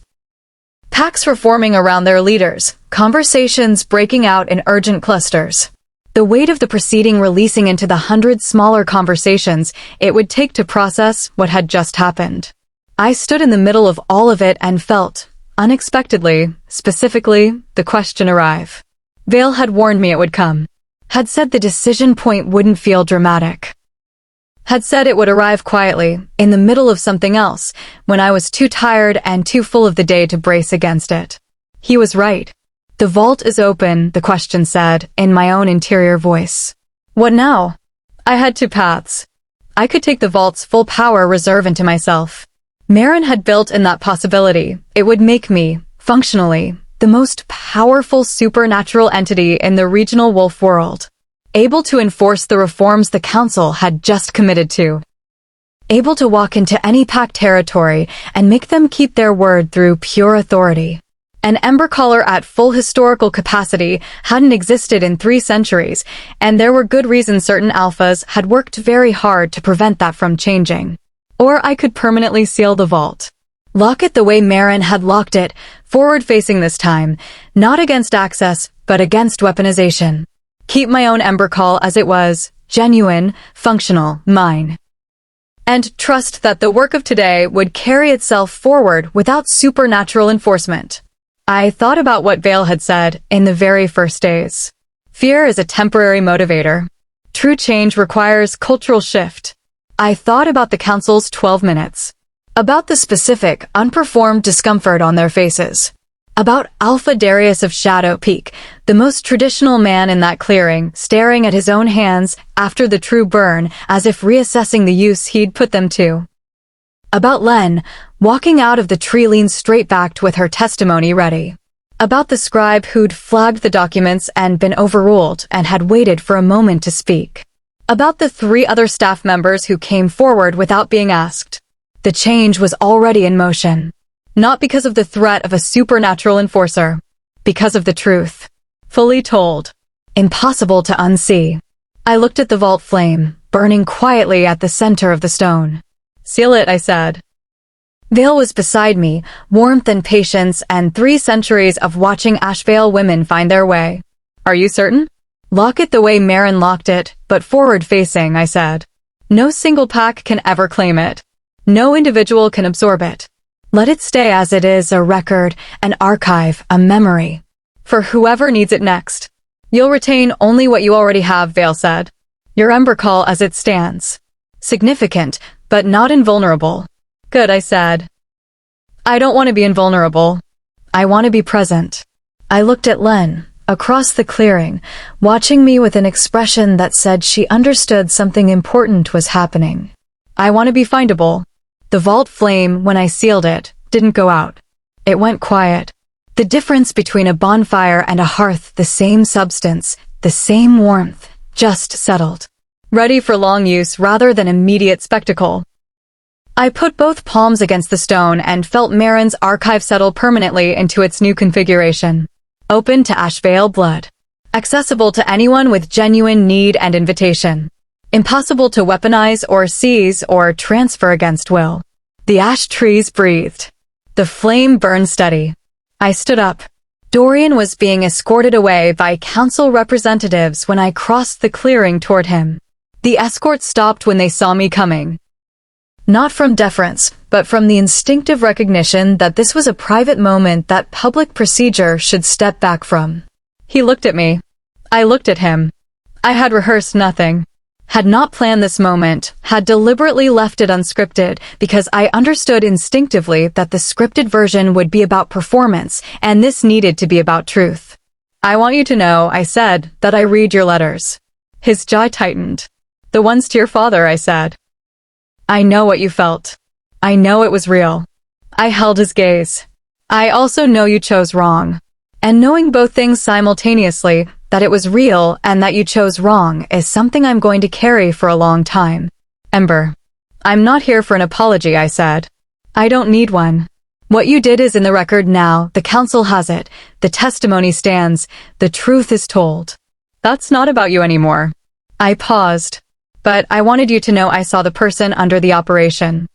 Packs were forming around their leaders, conversations breaking out in urgent clusters. The weight of the proceeding releasing into the 100 smaller conversations it would take to process what had just happened. I stood in the middle of all of it and felt, unexpectedly, specifically, the question arrive. Vale had warned me it would come. Had said the decision point wouldn't feel dramatic. Had said it would arrive quietly, in the middle of something else, when I was too tired and too full of the day to brace against it. He was right. The vault is open, the question said, in my own interior voice. What now? I had 2 paths. I could take the vault's full power reserve into myself. Marin had built in that possibility. It would make me, functionally, the most powerful supernatural entity in the regional wolf world, able to enforce the reforms the council had just committed to, able to walk into any pack territory and make them keep their word through pure authority. An Embercaller at full historical capacity hadn't existed in 3 centuries, and there were good reasons certain alphas had worked very hard to prevent that from changing. Or I could permanently seal the vault. Lock it the way Marin had locked it, forward-facing this time, not against access, but against weaponization. Keep my own Embercall as it was, genuine, functional, mine. And trust that the work of today would carry itself forward without supernatural enforcement. I thought about what Vale had said in the very first days. Fear is a temporary motivator. True change requires cultural shift. I thought about the council's 12 minutes. About the specific, unperformed discomfort on their faces. About Alpha Darius of Shadow Peak, the most traditional man in that clearing, staring at his own hands after the true burn as if reassessing the use he'd put them to. About Len, walking out of the tree lean straight-backed with her testimony ready. About the scribe who'd flagged the documents and been overruled and had waited for a moment to speak. About the 3 other staff members who came forward without being asked. The change was already in motion. Not because of the threat of a supernatural enforcer. Because of the truth. Fully told. Impossible to unsee. I looked at the vault flame, burning quietly at the center of the stone. Seal it, I said. Vale was beside me, warmth and patience and 3 centuries of watching Ashvale women find their way. Are you certain? Lock it the way Marin locked it, but forward-facing, I said. No single pack can ever claim it. No individual can absorb it. Let it stay as it is, a record, an archive, a memory. For whoever needs it next. You'll retain only what you already have, Vale said. Your Embercall as it stands. Significant, but not invulnerable. Good, I said. I don't want to be invulnerable. I want to be present. I looked at Len, across the clearing, watching me with an expression that said she understood something important was happening. I want to be findable. The vault flame, when I sealed it, didn't go out. It went quiet. The difference between a bonfire and a hearth, the same substance, the same warmth, just settled. Ready for long use rather than immediate spectacle. I put both palms against the stone and felt Marin's archive settle permanently into its new configuration. Open to Ashvale blood. Accessible to anyone with genuine need and invitation. Impossible to weaponize or seize or transfer against will. The ash trees breathed. The flame burned steady. I stood up. Dorian was being escorted away by council representatives when I crossed the clearing toward him. The escort stopped when they saw me coming. Not from deference, but from the instinctive recognition that this was a private moment that public procedure should step back from. He looked at me. I looked at him. I had rehearsed nothing. Had not planned this moment, had deliberately left it unscripted because I understood instinctively that the scripted version would be about performance and this needed to be about truth. I want you to know, I said, that I read your letters. His jaw tightened. The ones to your father, I said. I know what you felt. I know it was real. I held his gaze. I also know you chose wrong. And knowing both things simultaneously, that it was real and that you chose wrong, is something I'm going to carry for a long time. Ember. I'm not here for an apology, I said. I don't need one. What you did is in the record now, the council has it, the testimony stands, the truth is told. That's not about you anymore. I paused. But I wanted you to know I saw the person under the operation.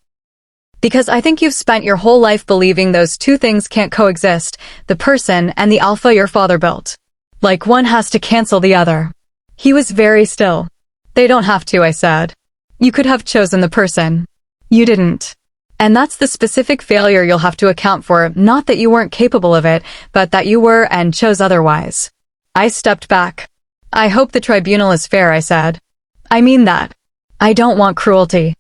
Because I think you've spent your whole life believing those 2 things can't coexist, the person and the alpha your father built. Like one has to cancel the other. He was very still. They don't have to, I said. You could have chosen the person. You didn't. And that's the specific failure you'll have to account for, not that you weren't capable of it, but that you were and chose otherwise. I stepped back. I hope the tribunal is fair, I said. I mean that. I don't want cruelty.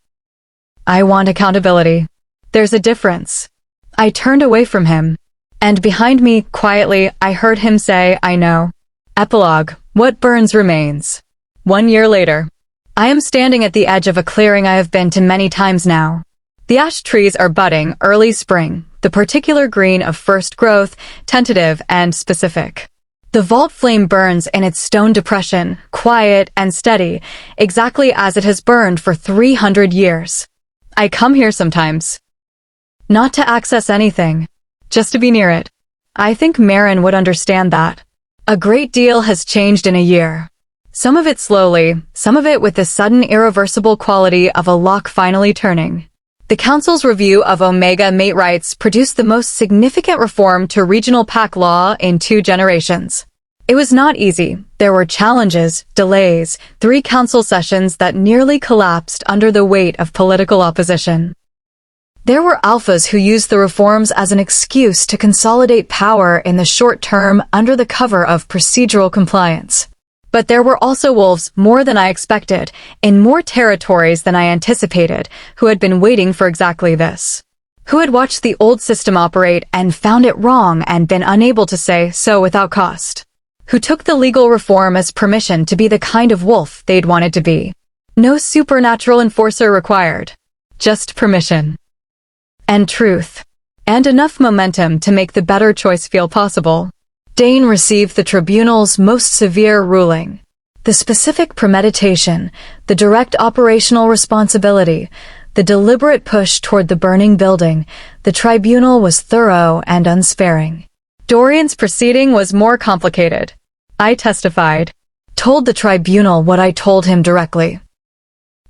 I want accountability. There's a difference. I turned away from him. And behind me, quietly, I heard him say, I know. Epilogue, what burns remains. 1 year later. I am standing at the edge of a clearing I have been to many times now. The ash trees are budding, early spring, the particular green of first growth, tentative and specific. The vault flame burns in its stone depression, quiet and steady, exactly as it has burned for 300 years. I come here sometimes. Not to access anything, just to be near it. I think Marin would understand that. A great deal has changed in a year. Some of it slowly, some of it with the sudden irreversible quality of a lock finally turning. The Council's review of Omega mate rights produced the most significant reform to regional pack law in 2 generations. It was not easy. There were challenges, delays, 3 council sessions that nearly collapsed under the weight of political opposition. There were alphas who used the reforms as an excuse to consolidate power in the short term under the cover of procedural compliance. But there were also wolves, more than I expected, in more territories than I anticipated, who had been waiting for exactly this. Who had watched the old system operate and found it wrong and been unable to say so without cost. Who took the legal reform as permission to be the kind of wolf they'd wanted to be. No supernatural enforcer required. Just permission. And truth. And enough momentum to make the better choice feel possible. Dane received the tribunal's most severe ruling. The specific premeditation, the direct operational responsibility, the deliberate push toward the burning building, the tribunal was thorough and unsparing. Dorian's proceeding was more complicated. I testified, told the tribunal what I told him directly.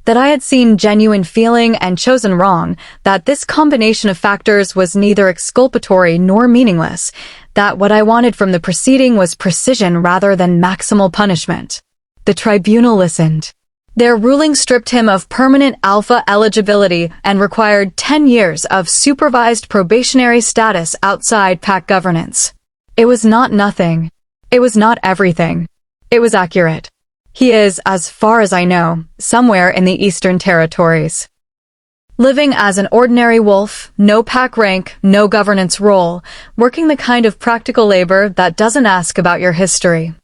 That I had seen genuine feeling and chosen wrong, that this combination of factors was neither exculpatory nor meaningless, that what I wanted from the proceeding was precision rather than maximal punishment. The tribunal listened. Their ruling stripped him of permanent alpha eligibility and required 10 years of supervised probationary status outside pack governance. It was not nothing. It was not everything. It was accurate. He is, as far as I know, somewhere in the Eastern Territories. Living as an ordinary wolf, no pack rank, no governance role, working the kind of practical labor that doesn't ask about your history.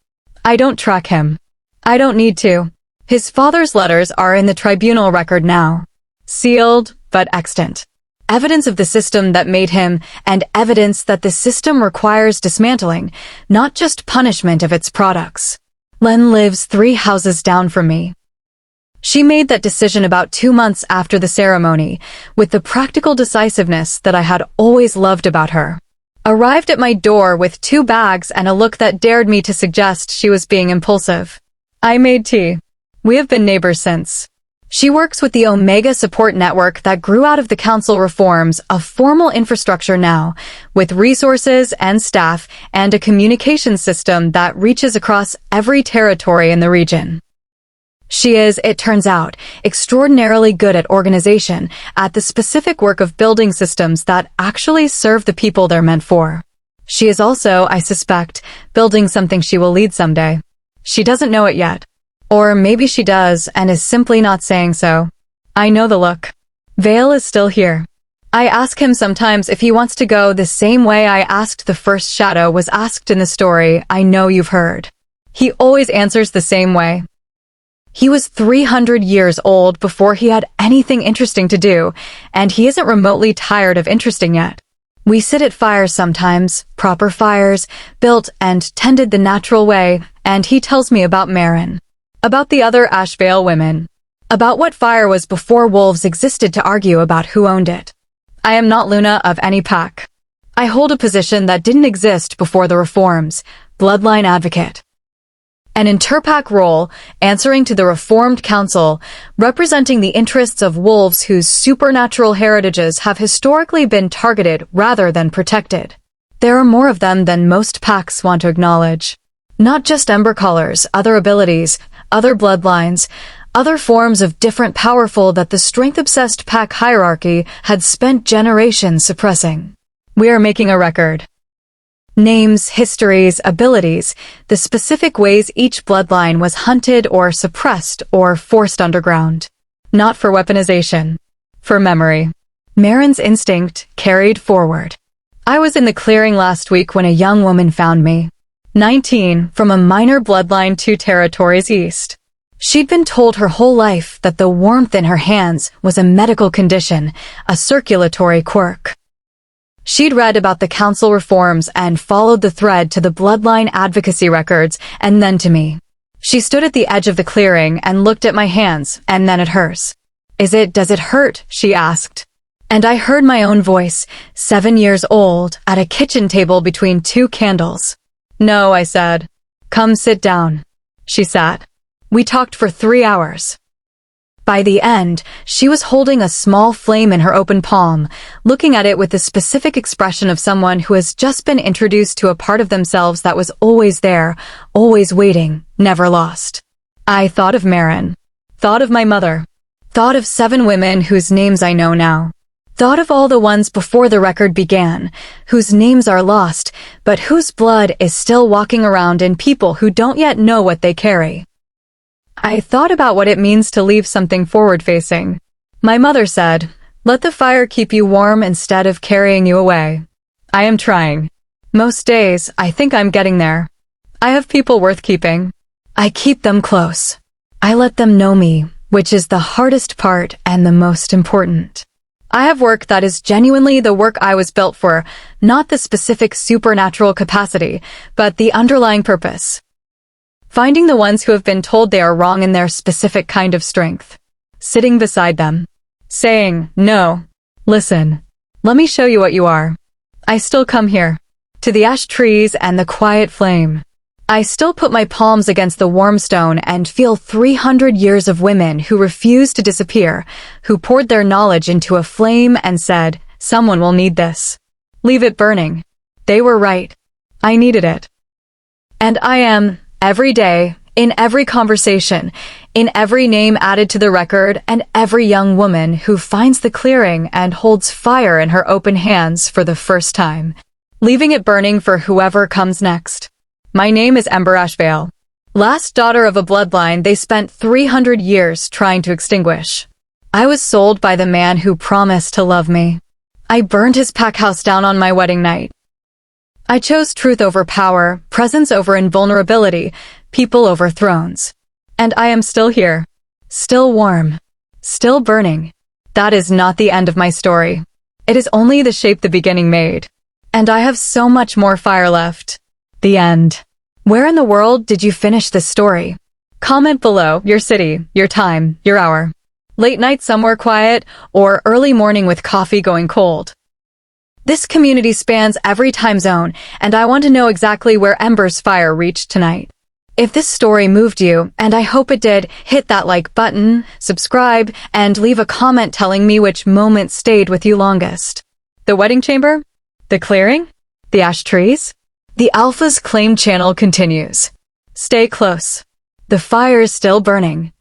I don't track him. I don't need to. His father's letters are in the tribunal record now. Sealed, but extant. Evidence of the system that made him, and evidence that the system requires dismantling, not just punishment of its products. Len lives 3 houses down from me. She made that decision about 2 months after the ceremony, with the practical decisiveness that I had always loved about her. Arrived at my door with 2 bags and a look that dared me to suggest she was being impulsive. I made tea. We have been neighbors since. She works with the Omega support network that grew out of the council reforms, a formal infrastructure now, with resources and staff and a communication system that reaches across every territory in the region. She is, it turns out, extraordinarily good at organization, at the specific work of building systems that actually serve the people they're meant for. She is also, I suspect, building something she will lead someday. She doesn't know it yet. Or maybe she does and is simply not saying so. I know the look. Vale is still here. I ask him sometimes if he wants to go the same way I asked the first shadow was asked in the story I know you've heard. He always answers the same way. He was 300 years old before he had anything interesting to do, and he isn't remotely tired of interesting yet. We sit at fires sometimes, proper fires, built and tended the natural way, and he tells me about Marin. About the other Ashvale women. About what fire was before wolves existed to argue about who owned it. I am not Luna of any pack. I hold a position that didn't exist before the reforms, bloodline advocate. An interpack role, answering to the reformed council, representing the interests of wolves whose supernatural heritages have historically been targeted rather than protected. There are more of them than most packs want to acknowledge. Not just ember colors, other abilities, other bloodlines, other forms of different powerful that the strength-obsessed pack hierarchy had spent generations suppressing. We are making a record. Names, histories, abilities, the specific ways each bloodline was hunted or suppressed or forced underground. Not for weaponization. For memory. Marin's instinct carried forward. I was in the clearing last week when a young woman found me. 19, from a minor bloodline 2 territories east. She'd been told her whole life that the warmth in her hands was a medical condition, a circulatory quirk. She'd read about the council reforms and followed the thread to the bloodline advocacy records and then to me. She stood at the edge of the clearing and looked at my hands and then at hers. Does it hurt? She asked. And I heard my own voice, 7 years old, at a kitchen table between 2 candles. No, I said. Come sit down. She sat. We talked for 3 hours. By the end, she was holding a small flame in her open palm, looking at it with the specific expression of someone who has just been introduced to a part of themselves that was always there, always waiting, never lost. I thought of Marin. Thought of my mother. Thought of 7 women whose names I know now. Thought of all the ones before the record began, whose names are lost, but whose blood is still walking around in people who don't yet know what they carry. I thought about what it means to leave something forward-facing. My mother said, let the fire keep you warm instead of carrying you away. I am trying. Most days, I think I'm getting there. I have people worth keeping. I keep them close. I let them know me, which is the hardest part and the most important. I have work that is genuinely the work I was built for, not the specific supernatural capacity, but the underlying purpose. Finding the ones who have been told they are wrong in their specific kind of strength. Sitting beside them. Saying, no. Listen. Let me show you what you are. I still come here. To the ash trees and the quiet flame. I still put my palms against the warm stone and feel 300 years of women who refused to disappear, who poured their knowledge into a flame and said, someone will need this. Leave it burning. They were right. I needed it. And I am, every day, in every conversation, in every name added to the record, and every young woman who finds the clearing and holds fire in her open hands for the first time, leaving it burning for whoever comes next. My name is Ember Ashveil. Last daughter of a bloodline they spent 300 years trying to extinguish. I was sold by the man who promised to love me. I burned his pack house down on my wedding night. I chose truth over power, presence over invulnerability, people over thrones. And I am still here. Still warm. Still burning. That is not the end of my story. It is only the shape the beginning made. And I have so much more fire left. The end. Where in the world did you finish this story? Comment below your city, your time, your hour. Late night somewhere quiet, or early morning with coffee going cold. This community spans every time zone, and I want to know exactly where Ember's fire reached tonight. If this story moved you, and I hope it did, hit that like button, subscribe, and leave a comment telling me which moment stayed with you longest. The wedding chamber? The clearing? The ash trees? The Alpha's Claim channel continues. Stay close. The fire is still burning.